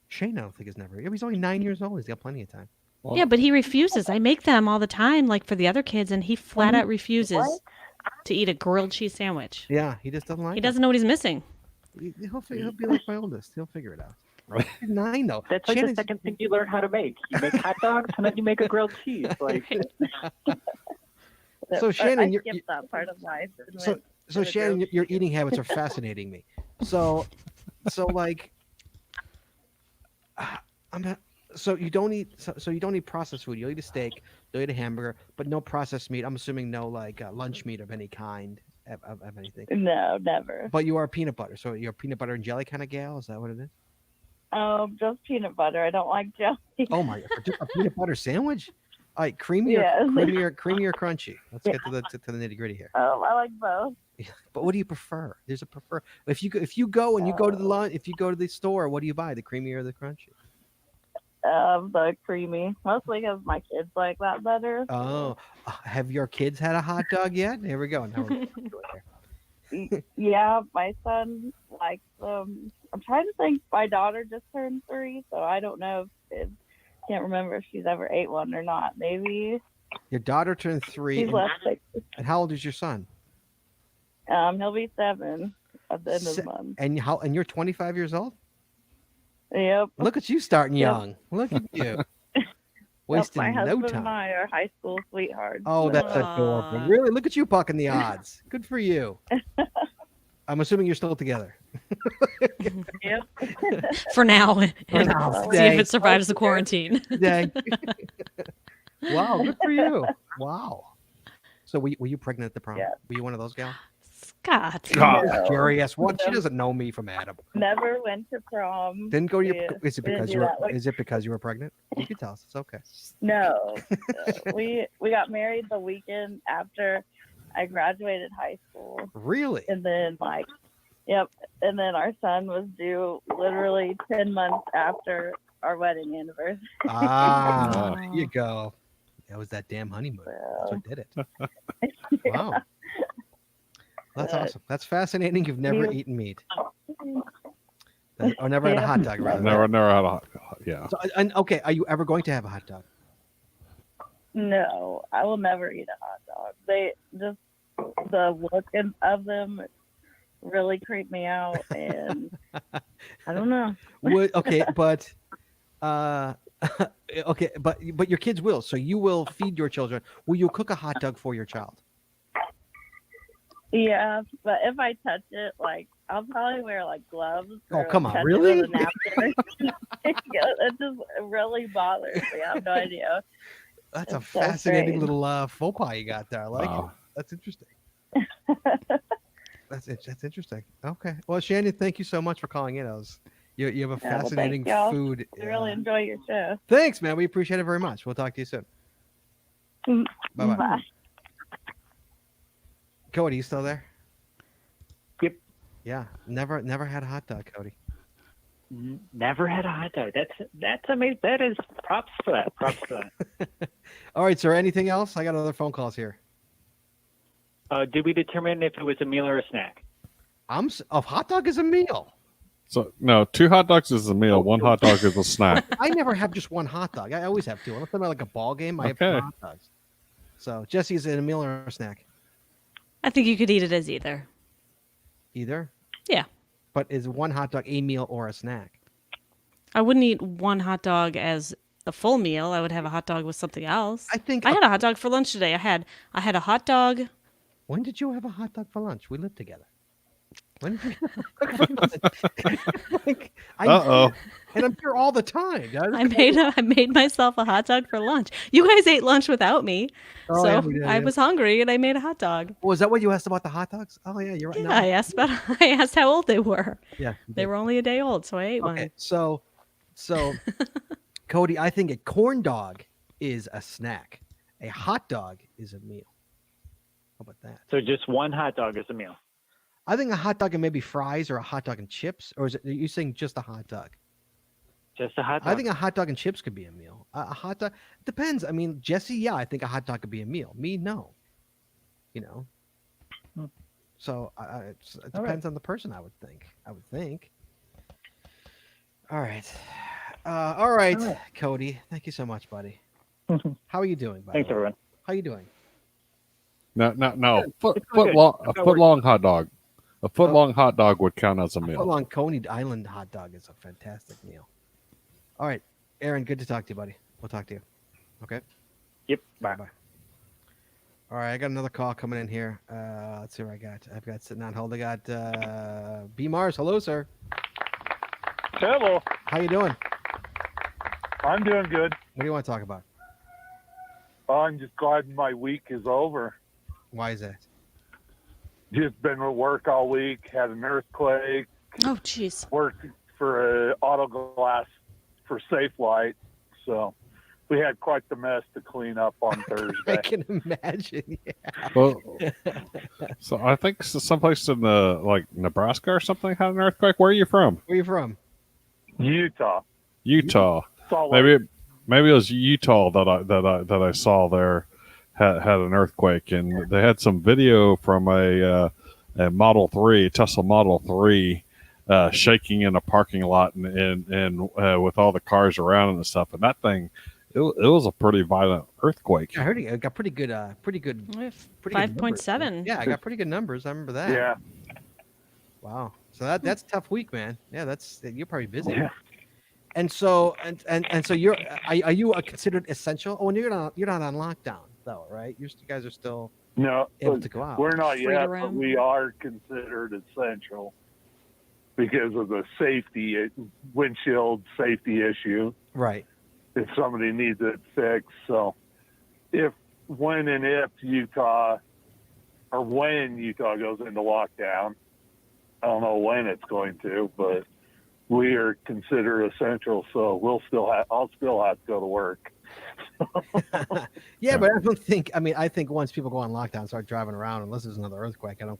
Shane, I don't think is never. He's only 9 years old. He's got plenty of time. Well, Yeah, but he refuses. I make them all the time, like for the other kids, and he flat out refuses to eat a grilled cheese sandwich. Yeah, he just doesn't like. He it. doesn't know what he's missing. He'll be like my oldest. He'll figure it out. He's 9 though. That's like Shannon's- the second thing you learn how to make. You make hot dogs and then you make a grilled cheese. Like So, I Shannon, you're- skipped that part of life. and So, went so to the Shannon, grilled your cheese. eating habits are fascinating me. So like, I'm not. So you don't eat. So you don't eat processed food. You eat a steak. You eat a hamburger, but no processed meat. I'm assuming no like lunch meat of any kind of anything. No, never. But you are peanut butter. So you're a peanut butter and jelly kind of gal. Is that what it is? Just peanut butter. I don't like jelly. Oh my! A peanut butter sandwich. All right, creamy or Yes. creamy or crunchy. Let's get to the nitty gritty here. I like both. But what do you prefer? There's a prefer. If you go and you go to the if you go to the store, what do you buy? The creamy or the crunchy? The creamy, mostly because my kids like that better. Oh, have your kids had a hot dog yet? Here we go. Now we're going to it here. Yeah, my son likes them. I'm trying to think. My daughter just turned 3, so I don't know if can't remember if she's ever ate one or not. Maybe Your daughter turned 3, he's and, left 6. and how old is your son? He'll be 7 at the end of the month. And you're 25 years old? Yep. Look at you starting Yep. young. Look at you. Yep, Wasting my no husband and time. I are high school sweethearts. Oh, that's adorable. Aw. Really? Look at you bucking the odds. Good for you. I'm assuming you're still together. Yep. For now. For now. See if Dang. it survives the quarantine. Dang. Wow, good for you. Wow. So were you pregnant at the prom? Yeah. Were you one of those gals? Scott. God. No. Curious. What? She doesn't know me from Adam. Never went to prom. Didn't go to your. Yeah, Is it didn't because do you were? that. Like, Is it because you were pregnant? You can tell us. It's okay. no. We got married the weekend after I graduated high school. Really? And then yep. And then our son was due literally 10 months after our wedding anniversary. Ah, Oh. there you go. That was that damn honeymoon. That's So, what did it. Wow. That's But- awesome. That's fascinating. You've never You- eaten meat. Or never had a Yeah. hot dog, rather. Never had a hot. Yeah. So, and okay, are you ever going to have a hot dog? no, I will never eat a hot dog. They just the look of them really creep me out, and I don't know. Would okay, but okay, but your kids will. So you will feed your children. Will you cook a hot dog for your child? Yeah, but if I touch it, I'll probably wear gloves. Oh, or, come on, touch it really? with a napkin. It just really bothers me. I have no idea. That's a It's so fascinating strange. little faux pas you got there. I like it. Wow. That's interesting. That's interesting. Okay. Well, Shannon, thank you so much for calling in. You have a Yeah, well, fascinating thanks, y'all. food. I really enjoy your show. Thanks, man. We appreciate it very much. We'll talk to you soon. Mm, Bye-bye. Bye. Cody, you still there? Yep. Yeah. Never had a hot dog, Cody. Never had a hot dog. That's amazing. That is props for that. Props for that. All right, sir. Anything else? I got other phone calls here. Did we determine if it was a meal or a snack? A hot dog is a meal. So no, 2 hot dogs is a meal. 1 hot dog is a snack. I never have just one hot dog. I always have two. Unless I'm at like a ball game, I have 2 Okay. hot dogs. So, Jesse, is it a meal or a snack? I think you could eat it as either. Either. Yeah. But is one hot dog a meal or a snack? I wouldn't eat one hot dog as a full meal. I would have a hot dog with something else. I think. I had a hot dog for lunch today. I had a hot dog. When did you have a hot dog for lunch? We lived together. When did you? Like, Uh-oh. And I'm here all the time. Guys. I made myself a hot dog for lunch. You guys ate lunch without me, Oh, so yeah, we did, I yeah. was hungry and I made a hot dog. Was that what you asked about the hot dogs? Oh yeah, you're right. Yeah, No. I asked how old they were. Yeah. you They did. were only a day old, so I ate Okay, one. so Cody, I think a corn dog is a snack. A hot dog is a meal. How about that? So just one hot dog is a meal. I think a hot dog and maybe fries or a hot dog and chips, or is it? Are you saying just a hot dog? Just a hot dog. I think a hot dog and chips could be a meal. A hot dog depends. I mean, Jesse, yeah, I think a hot dog could be a meal. Me, no. You know. Hmm. So it All right. depends on the person. I would think. All right. All right, All right. Cody. Thank you so much, buddy. How are you doing? By Thanks, the way? everyone. How you doing? No. It's Foot okay. long, a That foot works. long hot dog. A foot long hot dog would count as a A meal. foot-long Coney Island hot dog is a fantastic meal. All right, Aaron. Good to talk to you, buddy. We'll talk to you. Okay. Yep. Bye. Bye. All right, I got another call coming in here. Let's see what I got. I've got sitting on hold. I got B Mars. Hello, sir. Hello. How you doing? I'm doing good. What do you want to talk about? I'm just glad my week is over. Why is that? Just been at work all week, had an earthquake, Oh, jeez. worked for auto glass for Safe Light. So we had quite the mess to clean up on I Thursday. can imagine. Yeah. Well, so I think someplace in the like Nebraska or something had an earthquake. Where are you from? Where you from? Utah. Utah. Salt Lake. Maybe it was Utah that I saw there had an earthquake, and they had some video from a Model 3, Tesla Model 3, shaking in a parking lot and with all the cars around it and stuff. And that thing, it was a pretty violent earthquake. I heard it got pretty good. Pretty good numbers. 5.7. Yeah, I got pretty good numbers. I remember that. Yeah. Wow. So that's a tough week, man. Yeah, you're probably busy. Yeah. And so so are you considered essential? Oh, and you're not on lockdown though, right? You guys are still No, able to go out. we're not Free yet, around. but we are considered essential because of the windshield safety issue. Right. If somebody needs it fixed. So when Utah goes into lockdown, I don't know when it's going to, but we are considered essential. So I'll still have to go to work. Yeah, but I think once people go on lockdown and start driving around, unless there's another earthquake, I don't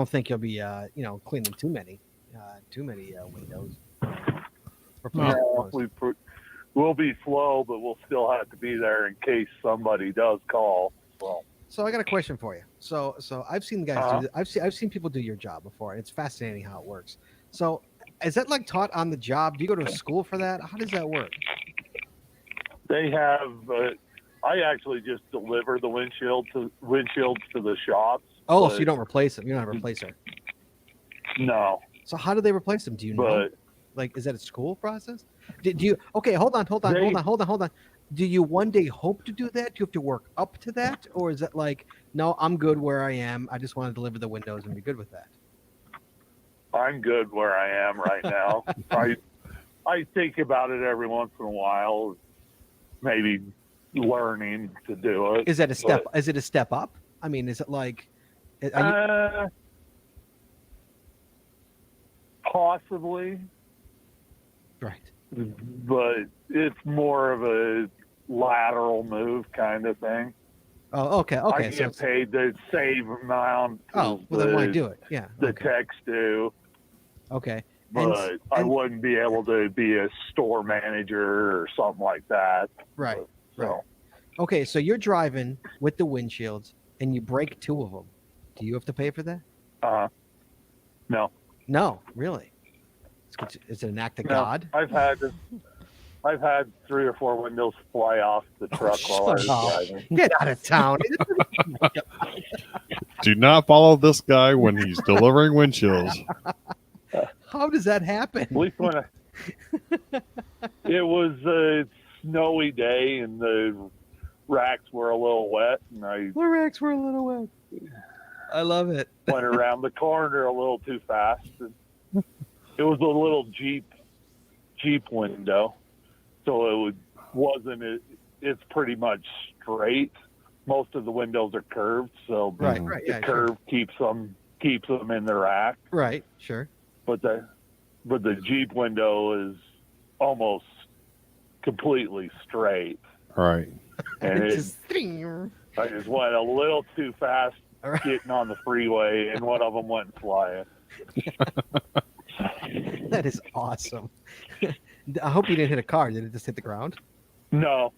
think you'll be cleaning too many windows. No, we'll be slow, but we'll still have to be there in case somebody does call. So I got a question for you. So I've seen guys do this. I've seen people do your job before, and it's fascinating how it works. So is that like taught on the job? Do you go to a school for that? How does that work? They have. I actually just deliver the windshields to the shops. Oh, but so you don't replace them. You don't have a replacer. No, So how do they replace them? Do you know? but Like, is that a school process? Do you? Okay, hold on. Do you one day hope to do that? Do you have to work up to that, or is it like, no, I'm good where I am. I just want to deliver the windows and be good with that. I'm good where I am right now. I think about it every once in a while, maybe learning to do it. Is that a step? Is it a step up? I mean, is it like, Are you, Possibly, right. but it's more of a lateral move kind of thing. Oh, okay. I Okay. So get it's, paid the same amount oh, as well, then why do it? Yeah. the Okay. techs do, Okay. but I and- wouldn't be able to be a store manager or something like that. Right. So, Right. Okay. So you're driving with the windshields and you break 2 of them. Do you have to pay for that? no. No, really. Is it an act of No, God? I've had 3 or 4 windows fly off the truck while I was shut up. driving. Get out of town. Do not follow this guy when he's delivering windshields. How does that happen? At least when it was a snowy day and the racks were a little wet, and I The racks were a little wet. I love it. went around the corner a little too fast. And it was a little Jeep window, so it's pretty much straight. Most of the windows are curved, so Right. Right. the Yeah. curve keeps them in the rack. Sure. Right. Sure. But the Jeep window is almost completely straight, Right. and It's it, just ding. I just went a little too fast All right. getting on the freeway, and one of them went flying. That is awesome. I hope you didn't hit a car. Did it just hit the ground? No,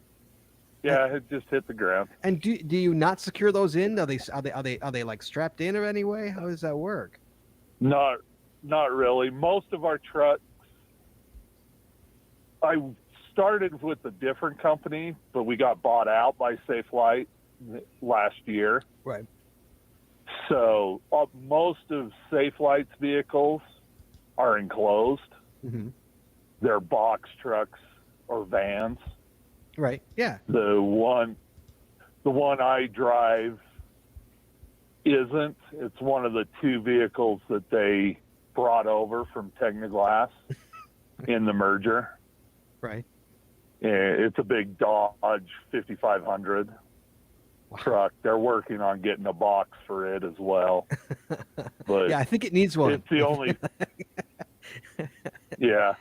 yeah, it just hit the ground. And do you not secure those in? Are they like strapped in or any way? How does that work? Not really. Most of our trucks, I started with a different company, but we got bought out by Safelite last year. Right. So most of Safelite's vehicles are enclosed. Mm-hmm. They're box trucks or vans. Right. Yeah. The one I drive isn't. It's one of the 2 vehicles that they brought over from Technoglass in the merger. Right. It's a big Dodge 5500 truck. They're working on getting a box for it as well. But Yeah, I think it needs one. it's the only yeah.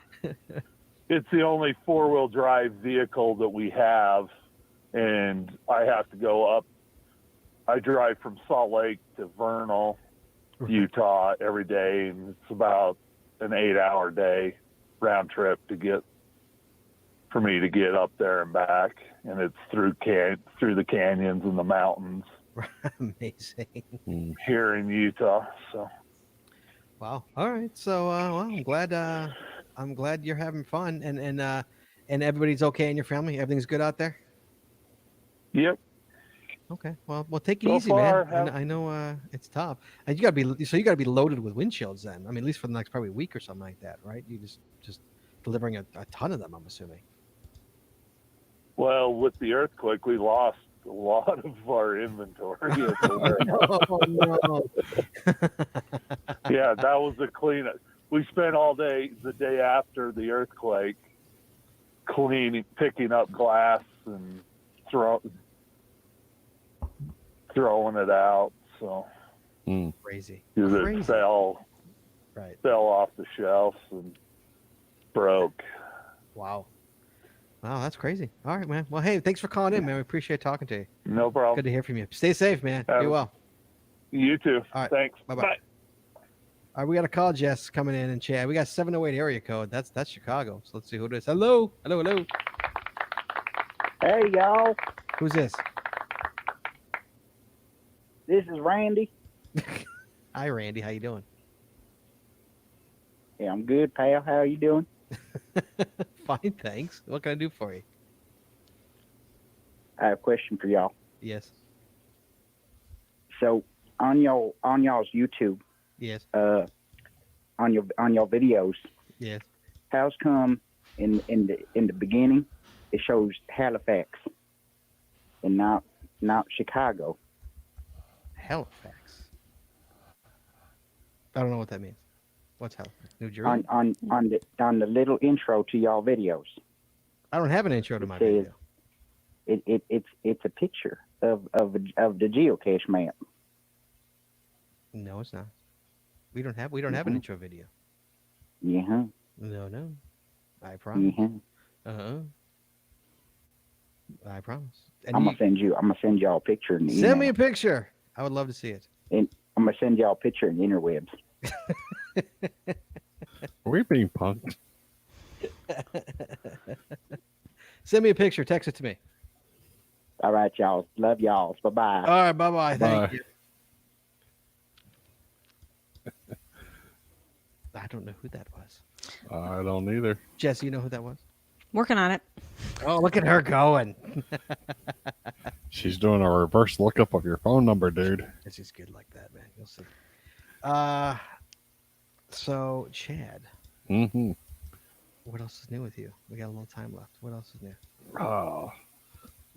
It's the only 4-wheel drive vehicle that we have, and I have to go up. I drive from Salt Lake to Vernal, Utah every day, and it's about an 8-hour day round trip for me to get up there and back, and it's through the canyons and the mountains Amazing. here in Utah. So Wow. All right. So well, I'm glad you're having fun and everybody's okay in your family. Everything's good out there. yep. Okay. Well, take it So easy, far, man. I know it's tough. And you gotta be loaded with windshields then. I mean, at least for the next probably week or something like that, right? You just delivering a ton of them, I'm assuming. Well, with the earthquake, we lost a lot of our inventory. Oh no. Yeah, that was the cleanup. We spent all day the day after the earthquake picking up glass and throwing it out. So Crazy. 'cause it Crazy. fell off the shelves and broke. Wow. Wow, that's crazy. All right, man. Well, hey, thanks for calling in, man. We appreciate talking to you. No problem. Good to hear from you. Stay safe, man. Be well. You too. All right. Thanks. Bye-bye. Bye. All right, we got a call, Jess, coming in and chat. We got 708 area code. That's Chicago. So let's see who it is. Hello. Hey, y'all. Who's this? This is Randy. Hi, Randy. How you doing? Yeah, I'm good, pal. How are you doing? Fine, thanks. What can I do for you? I have a question for y'all. Yes. So on y'all's YouTube, Yes. on your videos, Yes. how's come in the beginning it shows Halifax and not Chicago? Halifax. I don't know what that means. What's Halifax? New Jersey? On the little intro to y'all videos. I don't have an intro to my says- video. It's a picture of the geocache map. No, it's not. We don't have an intro video. Yeah. No. I promise. Yeah. I promise. And I'm gonna send y'all a picture in the send me email. a picture. I would love to see it. And I'm gonna send y'all a picture in the interwebs. Are we being punked? Send me a picture. Text it to me. All right, y'all. Love y'all. Bye bye. All right. Bye-bye. Thank Bye. you. I don't know who that was. I don't either. Jesse, you know who that was? Working on it. Oh, look at her going. She's doing a reverse lookup of your phone number, dude. It's just good like that, man. You'll see. So Chad, Mm-hmm. what else is new with you? We got a little time left. What else is new? Oh,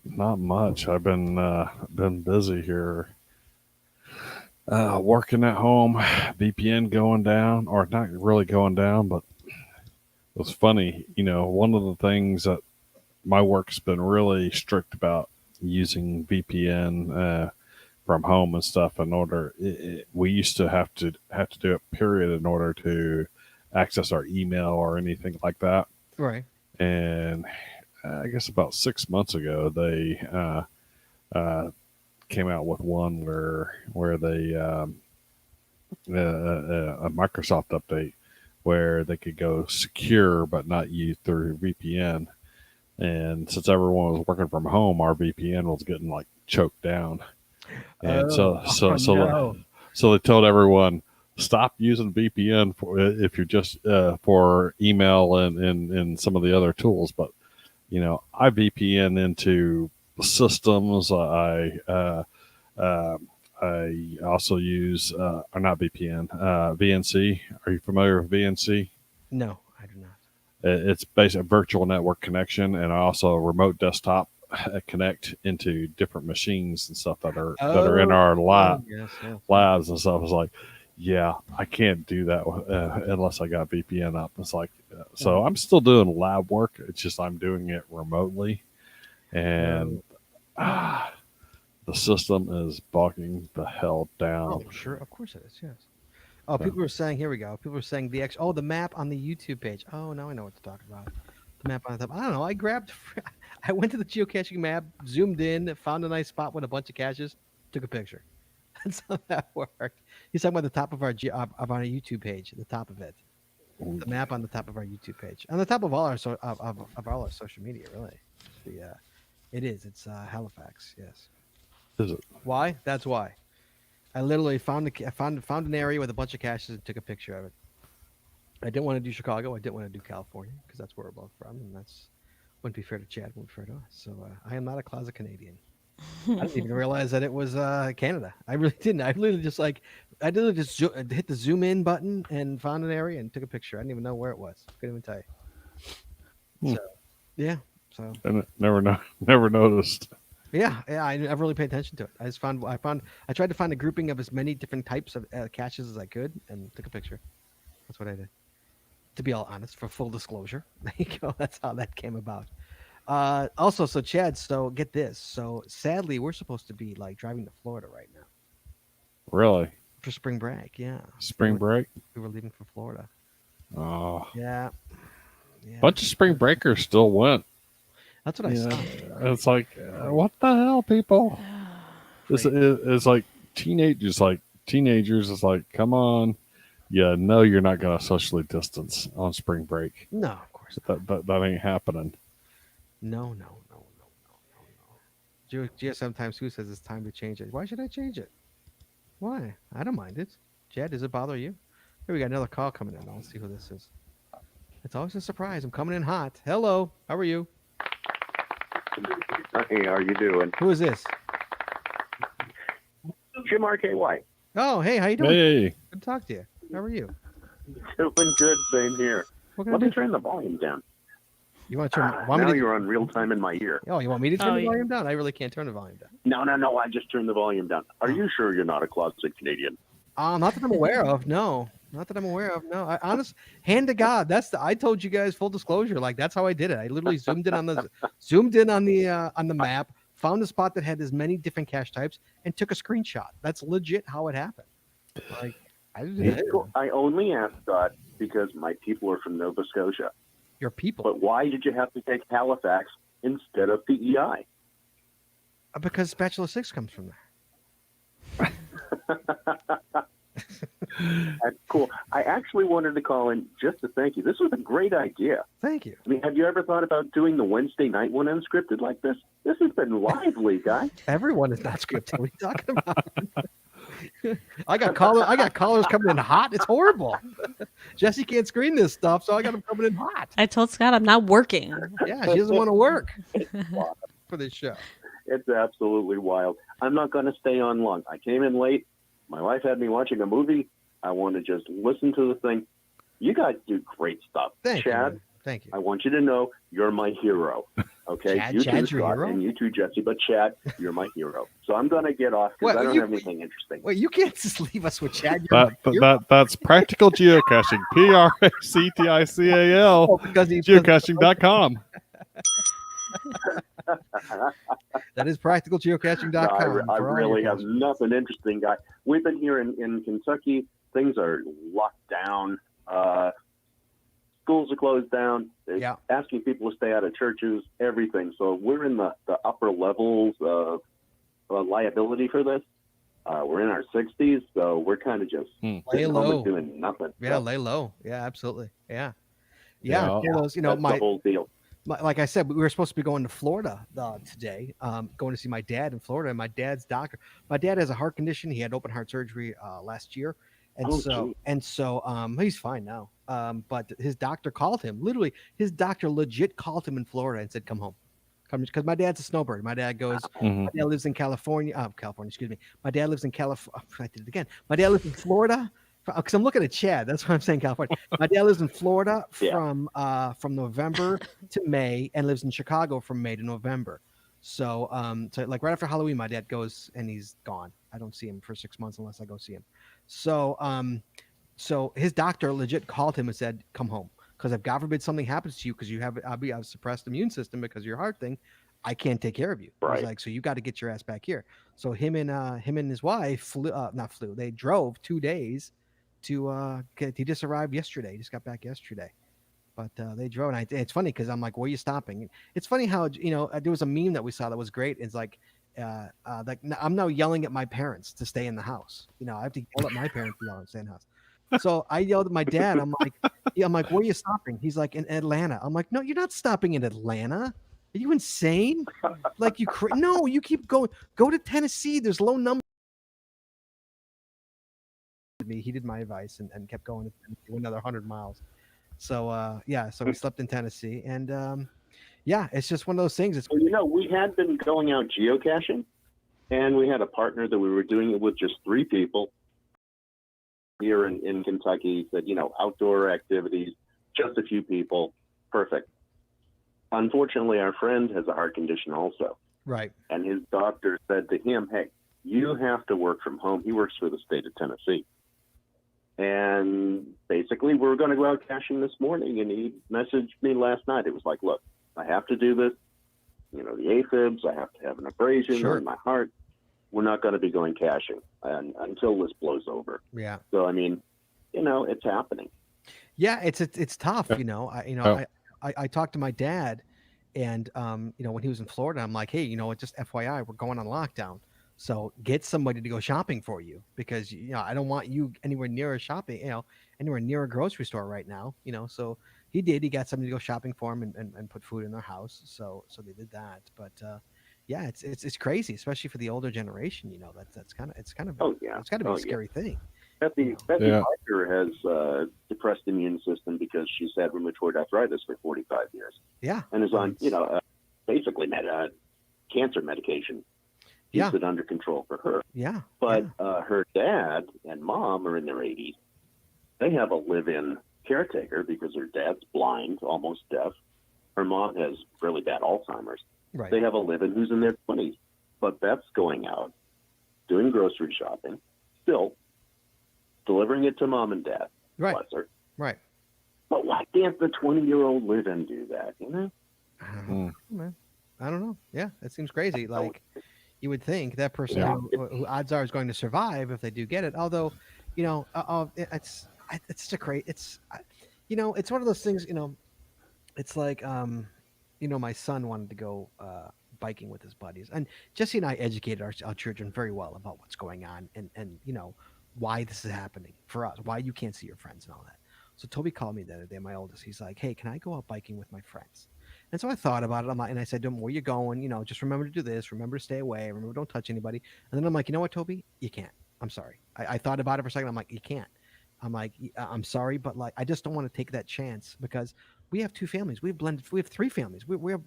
not much. I've been busy here. Working at home, VPN going down, or not really going down, but it was funny. One of the things that my work's been really strict about using VPN from home and stuff. In order, we used to have to do it period in order to access our email or anything like that. Right. And I guess about 6 months ago, they came out with one where they a Microsoft update where they could go secure but not use through VPN. And since everyone was working from home, our VPN was getting like choked down. And so they told everyone, stop using VPN if you're just for email and some of the other tools. But I VPN into systems. I also use or not VPN, VNC. Are you familiar with VNC? No, I do not. It's basically a virtual network connection, and also a remote desktop connect into different machines and stuff that are in our Yes. labs and stuff. It's like, yeah, I can't do that unless I got VPN up. It's like, so I'm still doing lab work. It's just I'm doing it remotely, and the system is bogging the hell down. Oh, sure. Of course it is. Yes. Oh, people were saying, here we go. People were saying the map on the YouTube page. Oh, now I know what to talk about. The map on the top. I don't know. I went to the geocaching map, zoomed in, found a nice spot with a bunch of caches, took a picture. That's how that worked. He's talking about the top of our YouTube page, the top of it. The map on the top of our YouTube page, on the top of all our of all our social media, really. It is. It's Halifax. Yes. Is it? Why? That's why. I literally found an area with a bunch of caches and took a picture of it. I didn't want to do Chicago. I didn't want to do California because that's where we're both from, and that's wouldn't be fair to Chad. Wouldn't be fair to us. So I am not a closet Canadian. I didn't even realize that it was Canada. I really didn't. I literally just hit the zoom in button and found an area and took a picture. I didn't even know where it was. Couldn't even tell you. So yeah. So And never noticed. Yeah, I never really paid attention to it. I tried to find a grouping of as many different types of caches as I could and took a picture. That's what I did. To be all honest, for full disclosure, there you go. That's how that came about. Also, so Chad, so get this. So sadly, we're supposed to be like driving to Florida right now Really? for spring break. Yeah, Spring break? we were leaving for Florida. Oh, Yeah. bunch of spring breakers still went. That's what I saw. It's like, what the hell, people? It's like teenagers. It's like, come on. Yeah, no, you're not going to socially distance on spring break. No, of course not. That ain't happening. No. GSM times 2 says it's time to change it. Why should I change it? Why? I don't mind it. Chad, does it bother you? Here we got another call coming in. Let's see who this is. It's always a surprise. I'm coming in hot. Hello. How are you? Hey, how are you doing? Who is this? Jim RKY. Oh, hey, how you doing? Hey, Good to talk to you. How are you? Doing good, same here. What can I Let me do? turn the volume down. You want to turn? Now you're on real time in my ear. Oh, you want me to turn Oh, the yeah. volume down? I really can't turn the volume down. No, I just turned the volume down. Are you sure you're not a closet Canadian? Not that I'm aware of. No, not that I'm aware of. No, hand to God. I told you guys full disclosure. Like that's how I did it. I literally zoomed in on the map, found a spot that had as many different cache types, and took a screenshot. That's legit how it happened. Like, I Yeah. didn't know. I only asked, Scott, because my people are from Nova Scotia. Your people. But why did you have to take Halifax instead of PEI? Because Spatula 6 comes from there. That's cool. I actually wanted to call in just to thank you. This was a great idea. Thank you. I mean, have you ever thought about doing the Wednesday night one unscripted like this? This has been lively, guys. Everyone is not scripted. What are you talking about? I got callers coming in hot. It's horrible. Jesse can't screen this stuff, so I got them coming in hot. I told Scott I'm not working. Yeah, she doesn't want to work for this show. It's absolutely wild. I'm not going to stay on long. I came in late. My wife had me watching a movie. I want to just listen to the thing. You guys do great stuff. Thank you, Chad, man. Thank you. I want you to know you're my hero. Okay? Chad- you Chad's too, your Scott, hero? and you too, Jesse. But Chad, you're my hero. So I'm going to get off because Well, I don't you- have anything interesting. Wait, you can't just leave us with Chad. You're That's practical geocaching. PRACTICAL. Oh, because he- Geocaching.com. That is practicalgeocaching.com. No, I for all your really have questions. nothing interesting, guy. We've been here in Kentucky. Things are locked down. Schools are closed down. They're Yeah. asking people to stay out of churches, everything. So we're in the upper levels of liability for this. We're in our 60s, so we're kind of just Lay sitting home low. and doing nothing. Yeah, So lay low. Yeah, absolutely. Yeah. Yeah. Carlos, that's the whole deal. like I said, we were supposed to be going to Florida today, going to see my dad in Florida. And my dad's doctor. My dad has a heart condition. He had open heart surgery last year, and Oh, so he's fine now. But his doctor called him. Literally, his doctor legit called him in Florida and said, "Come home." Because my dad's a snowbird. My dad goes. Mhm. My dad lives in California. California, excuse me. My dad lives in California. I did it again. My dad lives in Florida. Because I'm looking at Chad. That's why I'm saying California. My dad lives in Florida from November to May, and lives in Chicago from May to November. So so like right after Halloween, my dad goes and he's gone. I don't see him for 6 months unless I go see him. So so his doctor legit called him and said, "Come home, because if God forbid something happens to you, because you have a suppressed immune system because of your heart thing, I can't take care of you." Right. He's like, "So you got to get your ass back here." So him and his wife flew. They drove 2 days to he just arrived yesterday. He just got back yesterday. But they drove, and it's funny because I'm like, "Where are you stopping?" It's funny how there was a meme that we saw that was great. It's like I'm now yelling at my parents to stay in the house. I have to yell at my parents to stay in the house. So I yelled at my dad. I'm like, "Where are you stopping?" He's like, "In Atlanta." I'm like, "No, you're not stopping in Atlanta. Are you insane? Like no, you keep going. Go to Tennessee. There's low numbers." Me, he did my advice and kept going to another 100 miles. So so we slept in Tennessee, and it's just one of those things. It's Well, we had been going out geocaching, and we had a partner that we were doing it with just 3 people here in Kentucky. That outdoor activities, just a few people, perfect. Unfortunately, our friend has a heart condition also, right. and his doctor said to him, "Hey, you have to work from home." He works for the state of Tennessee. And basically, we were going to go out caching this morning, and he messaged me last night. It was like, "Look, I have to do this. The AFibs, I have to have an abrasion Sure. in my heart. We're not going to be going caching until this blows over." Yeah. So, I mean, it's happening. Yeah, it's tough. I talked to my dad, and when he was in Florida, I'm like, "Hey, just FYI, we're going on lockdown. So get somebody to go shopping for you, because I don't want you anywhere near a shopping, anywhere near a grocery store right now. So he did. He got somebody to go shopping for him and put food in their house. So they did that. But it's crazy, especially for the older generation. That's kind of it's got to be a scary thing. Betsy Parker has depressed immune system because she's had rheumatoid arthritis for 45 years. Yeah, and is on basically cancer medication. Keeps it under control for her. Yeah. But her dad and mom are in their 80s. They have a live-in caretaker because her dad's blind, almost deaf. Her mom has really bad Alzheimer's. Right. They have a live-in who's in their 20s. But Beth's going out, doing grocery shopping, still delivering it to mom and dad. Right. Bless her. Right. But why can't the 20-year-old live-in do that, I don't know, I don't know. Yeah, that seems crazy. Like, you would think that person who odds are is going to survive if they do get it. Although, it's such a great. It's one of those things. It's like my son wanted to go biking with his buddies, and Jesse and I educated our children very well about what's going on, and why this is happening for us, why you can't see your friends and all that. So Toby called me the other day, my oldest. He's like, "Hey, can I go out biking with my friends?" And so I thought about it. And I said to him, "Where you going? Just remember to do this. Remember to stay away. Remember, don't touch anybody." And then I'm like, "You know what, Toby? You can't. I'm sorry. I thought about it for a second. I'm like, you can't. I'm like, I'm sorry, but like, I just don't want to take that chance because we have two families. We have blended. We have three families. We're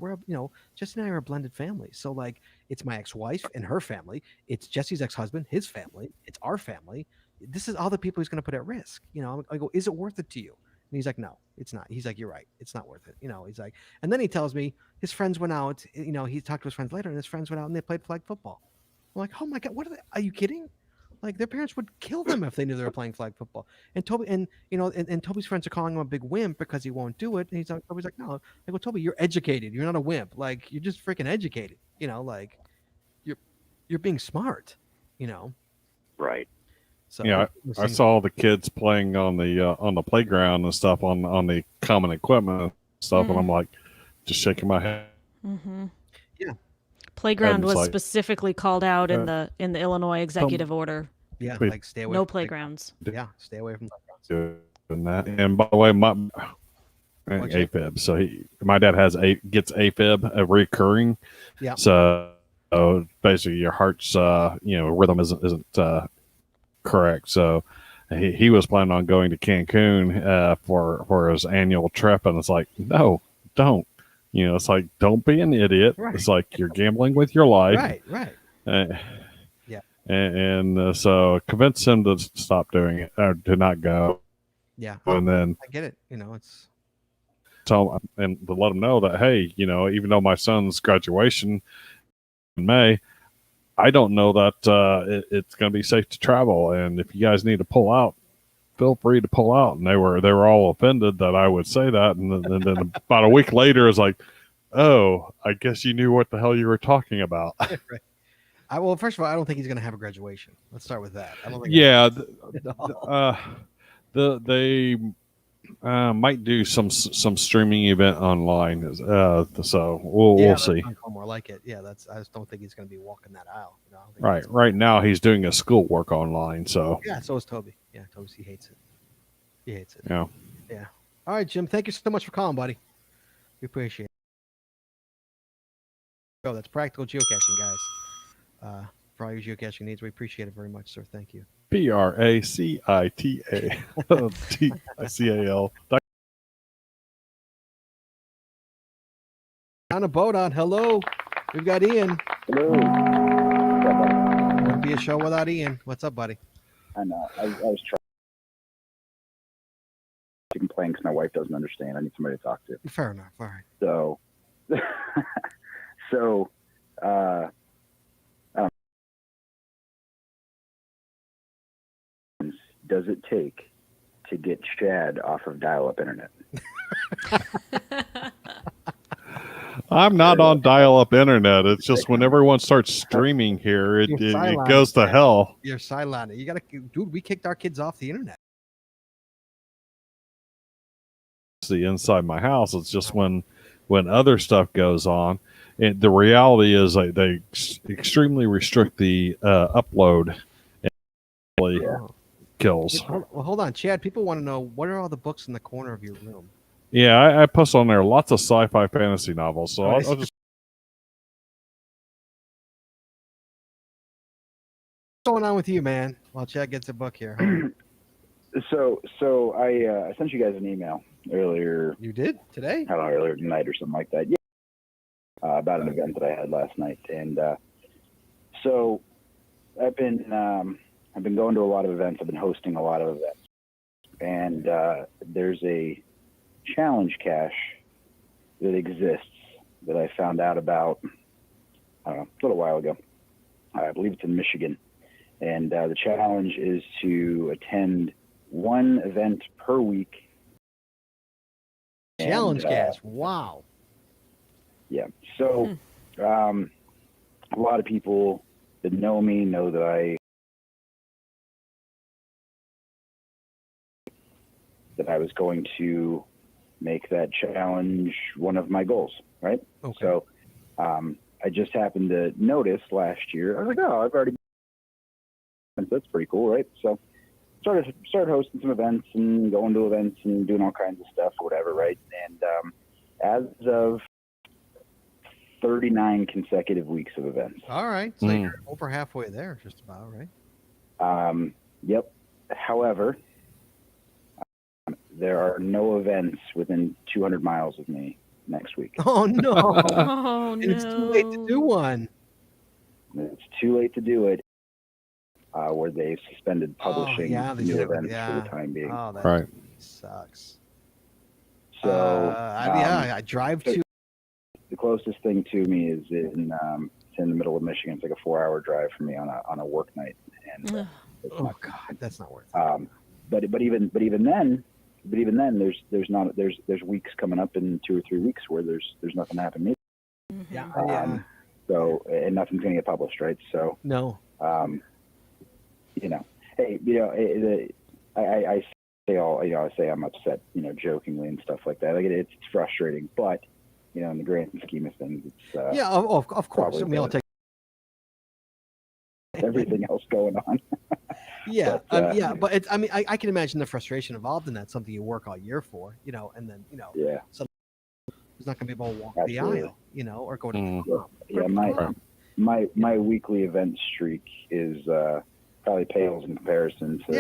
Jesse and I are a blended family. So like, it's my ex-wife and her family. It's Jesse's ex-husband, his family. It's our family. This is all the people he's going to put at risk. I go, is it worth it to you? And he's like, no, it's not. He's like, you're right. It's not worth it. He's like, and then he tells me his friends went out. He talked to his friends later, and his friends went out and they played flag football. I'm like, oh my god, what are you kidding? Like their parents would kill them if they knew they were playing flag football. And Toby and Toby's friends are calling him a big wimp because he won't do it. And Toby's like, no. I go, Toby, you're educated. You're not a wimp. Like you're just freaking educated. Like you're being smart. Right. So Yeah, I saw the kids playing on the playground and stuff on the common equipment and stuff, and I'm like, just shaking my head. Mm-hmm. Yeah. Playground was like, specifically called out in the Illinois executive order. Yeah, like stay away. No from playgrounds. Yeah, stay away from playgrounds. And that. And by the way, my AFib. So my dad gets AFib, a recurring. Yeah. So basically, your heart's rhythm isn't correct. So he was planning on going to Cancun for his annual trip, and it's like, no, don't. It's like, don't be an idiot. Right. It's like you're gambling with your life. Right. Yeah. And so convince him to stop doing it or to not go. Yeah. And then I get it. It's tell him and to let him know that, hey, even though my son's graduation in May, I don't know that it's going to be safe to travel. And if you guys need to pull out, feel free to pull out. And they were all offended that I would say that. And then about a week later, it's like, oh, I guess you knew what the hell you were talking about. right. Well, first of all, I don't think he's going to have a graduation. Let's start with that. I don't think. Yeah. They might do some streaming event online. So we'll see. More like it. Yeah, I just don't think he's going to be walking that aisle. Right. Right now, he's doing his schoolwork online. So yeah. So is Toby. Yeah, Toby. He hates it. He hates it. Yeah. Yeah. All right, Jim. Thank you so much for calling, buddy. We appreciate it. Oh, that's practical geocaching, guys. For all your geocaching needs, we appreciate it very much, sir. Thank you. PRACITATICAL. On a boat on. Hello. We've got Ian. Hello. Wouldn't be a show without Ian. What's up, buddy? I know. I was trying to complain because my wife doesn't understand. I need somebody to talk to. Fair enough. All right. So, does it take to get Chad off of dial-up internet? I'm not on dial-up internet. It's just when everyone starts streaming here, it goes to hell. You're silent. You gotta, dude. We kicked our kids off the internet. See, inside my house, it's just when other stuff goes on. The reality is they extremely restrict the upload. And really kills. Well, hold on, Chad. People want to know, what are all the books in the corner of your room? Yeah, I post on there lots of sci-fi fantasy novels. So I'll just. What's going on with you, man? While Chad gets a book here. So I sent you guys an email earlier. You did today? I don't know, earlier tonight or something like that. Yeah. About an event that I had last night, and so I've been going to a lot of events. I've been hosting a lot of events, and there's a challenge cache that exists that I found out about, I don't know, a little while ago. I believe it's in Michigan, and the challenge is to attend one event per week. Challenge cache. Wow. Yeah. So a lot of people that know me know that I that I was going to make that challenge one of my goals, right? Okay. So I just happened to notice last year, I was like, oh, I've already, that's pretty cool, right? So started hosting some events and going to events and doing all kinds of stuff, whatever, right? And as of 39 consecutive weeks of events. All right. So you're over halfway there, just about, right? Yep. However, there are no events within 200 miles of me next week. Oh, no. Oh, And it's too late to do one. It's too late to do it. Where they've suspended publishing new events for the time being. Oh, that Right. sucks. So I drive to. The closest thing to me is in it's in the middle of Michigan. It's like a 4-hour drive for me on a work night, and Oh God, that's not worth it. But even then, there's weeks coming up in 2 or 3 weeks where there's nothing happening. Yeah. So and nothing's gonna get published, right? So no. Hey, I say I'm upset, jokingly and stuff like that. Like it's frustrating, but in the grand scheme of things, it's Yeah, of course. We all take everything else going on. Yeah, But, but it's, I mean, I can imagine the frustration involved in that. Something you work all year for, and then yeah, so who's not going to be able to walk Absolutely. the aisle, or go to the club. Yeah, my weekly event streak is probably pales in comparison to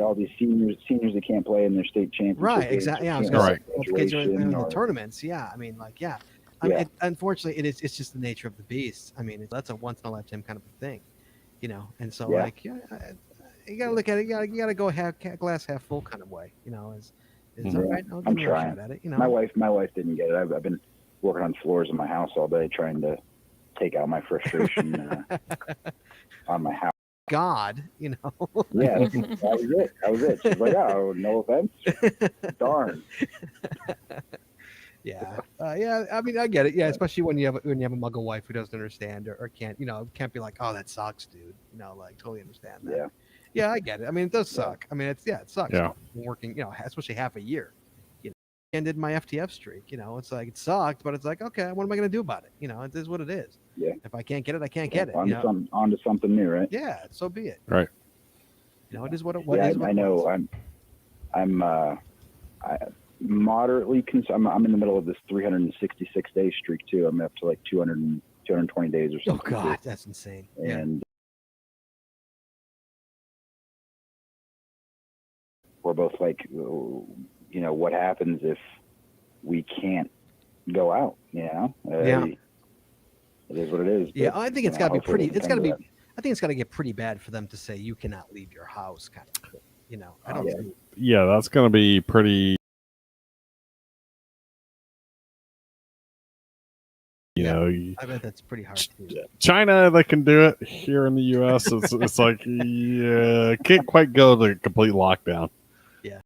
all these seniors that can't play in their state championship. Right, games, exactly. Yeah, I was can't going to go say, kids are in graduation the or- tournaments. Yeah, I mean, unfortunately, it's just the nature of the beast. I mean, that's a once in a lifetime kind of a thing, and so you got to look at it. You got to go glass half full kind of way. Is all right. I'll give I'm you a trying. shot at it. My wife didn't get it. I've been working on floors in my house all day trying to take out my frustration on my house. God, Yeah, that was it. She's like, oh, no events? Darn. Yeah. I mean, I get it. Yeah, especially when you have a muggle wife who doesn't understand or can't, can't be like, oh, that sucks, dude. Totally understand that. Yeah. Yeah, I get it. I mean, it does suck. I mean, it sucks. Yeah. Working, especially half a year. Ended my FTF streak. It's like it sucked, but it's like, okay, what am I going to do about it? It is what it is. Yeah. If I can't get it, I can't get it. On to something new, right? Yeah, so be it. Right. It is what it is. I know. I'm moderately I'm in the middle of this 366 day streak too. I'm up to like 220 days or something. Oh God, that's insane. And we're both like, what happens if we can't go out? It is what it is. Yeah, but, I think it's got to be pretty. It's got to be. that. I think it's got to get pretty bad for them to say you cannot leave your house, kind of thing. I don't. think Yeah, that's going to be pretty. I bet that's pretty hard to do. China, they can do it. Here in the U.S., it's like, can't quite go to complete lockdown. Yeah.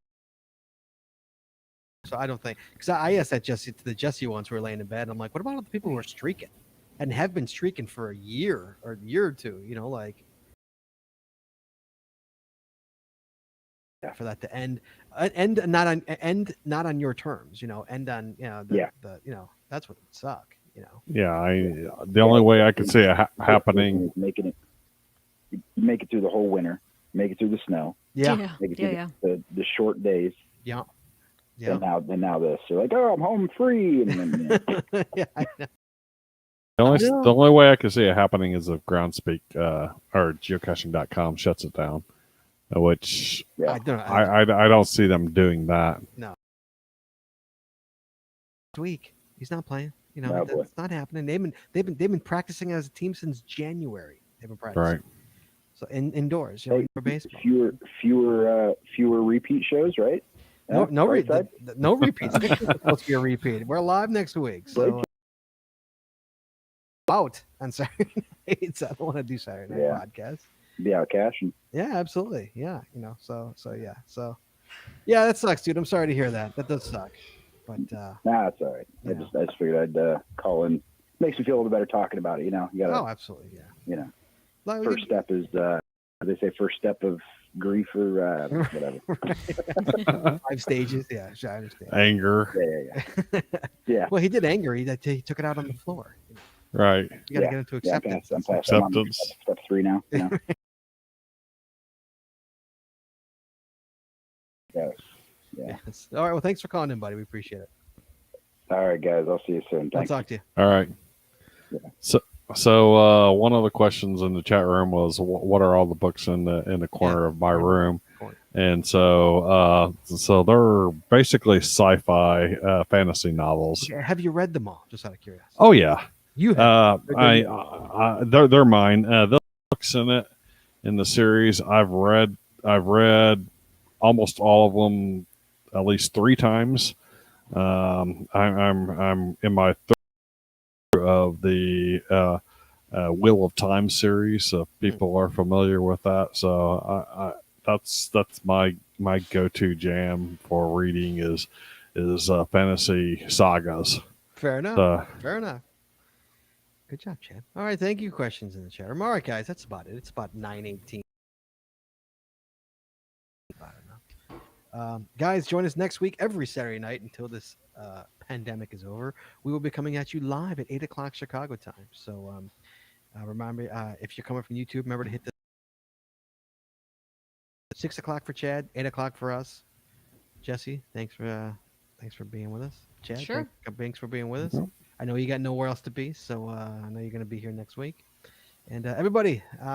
So I don't think, because I asked that to the Jesse ones who were laying in bed. I'm like, what about all the people who are streaking and have been streaking for a year or two? For that to end not on your terms. End on that's what would suck. Yeah, the only way I could see it happening, making it, you make it through the whole winter, make it through the snow, make it through the short days, yeah. And now this, you're like, oh, I'm home free, and then yeah, I know. the only way I could see it happening is if Groundspeak or geocaching.com shuts it down, which I don't see them doing that. No. This week he's not playing. It's not happening. They've been practicing as a team since January. They've been practicing. Right. So indoors, for baseball. Fewer repeat shows, right? No repeats. It's supposed to be a repeat. We're live next week. So out on Saturday nights. I don't want to do Saturday night podcast. Be out cashing. Yeah, absolutely. Yeah, So that sucks, dude. I'm sorry to hear that. That does suck. But nah, it's all right. I just figured I'd call in. Makes me feel a little better talking about it. You gotta. Oh, absolutely. Yeah. First step is they say first step of grief, or whatever. 5 stages. Yeah, I understand. Anger. Yeah. Well, he did anger. He took it out on the floor. You know? Right. You got to Yeah. get into Yeah, acceptance. I'm past I'm on Acceptance. step 3 now. You know? Yes. Yeah. Yes. All right. Well, thanks for calling in, buddy. We appreciate it. All right, guys. I'll see you soon. I'll Thanks. talk to you. All right. So one of the questions in the chat room was, what are all the books in the corner of my room? Corner. And so they're basically sci-fi fantasy novels. Okay, have you read them all? Just out of curiosity. Oh yeah, You have. they're mine. The books in the series I've read almost all of them at least 3 times. I'm in my third of the Wheel of Time series. If people are familiar with that, so that's my go-to jam for reading is fantasy sagas. Fair enough. Fair enough. Good job, Chad. All right, thank you. Questions in the chat room. All right, guys, that's about it. It's about 9:18. Guys, join us next week every Saturday night until this pandemic is over. We will be coming at you live at 8 o'clock Chicago time. So remember, if you're coming from YouTube, remember to hit the 6 o'clock for Chad, 8 o'clock for us. Jesse, thanks for being with us. Chad, Sure. Thanks for being with us. I know you got nowhere else to be, so I know you're going to be here next week. And everybody,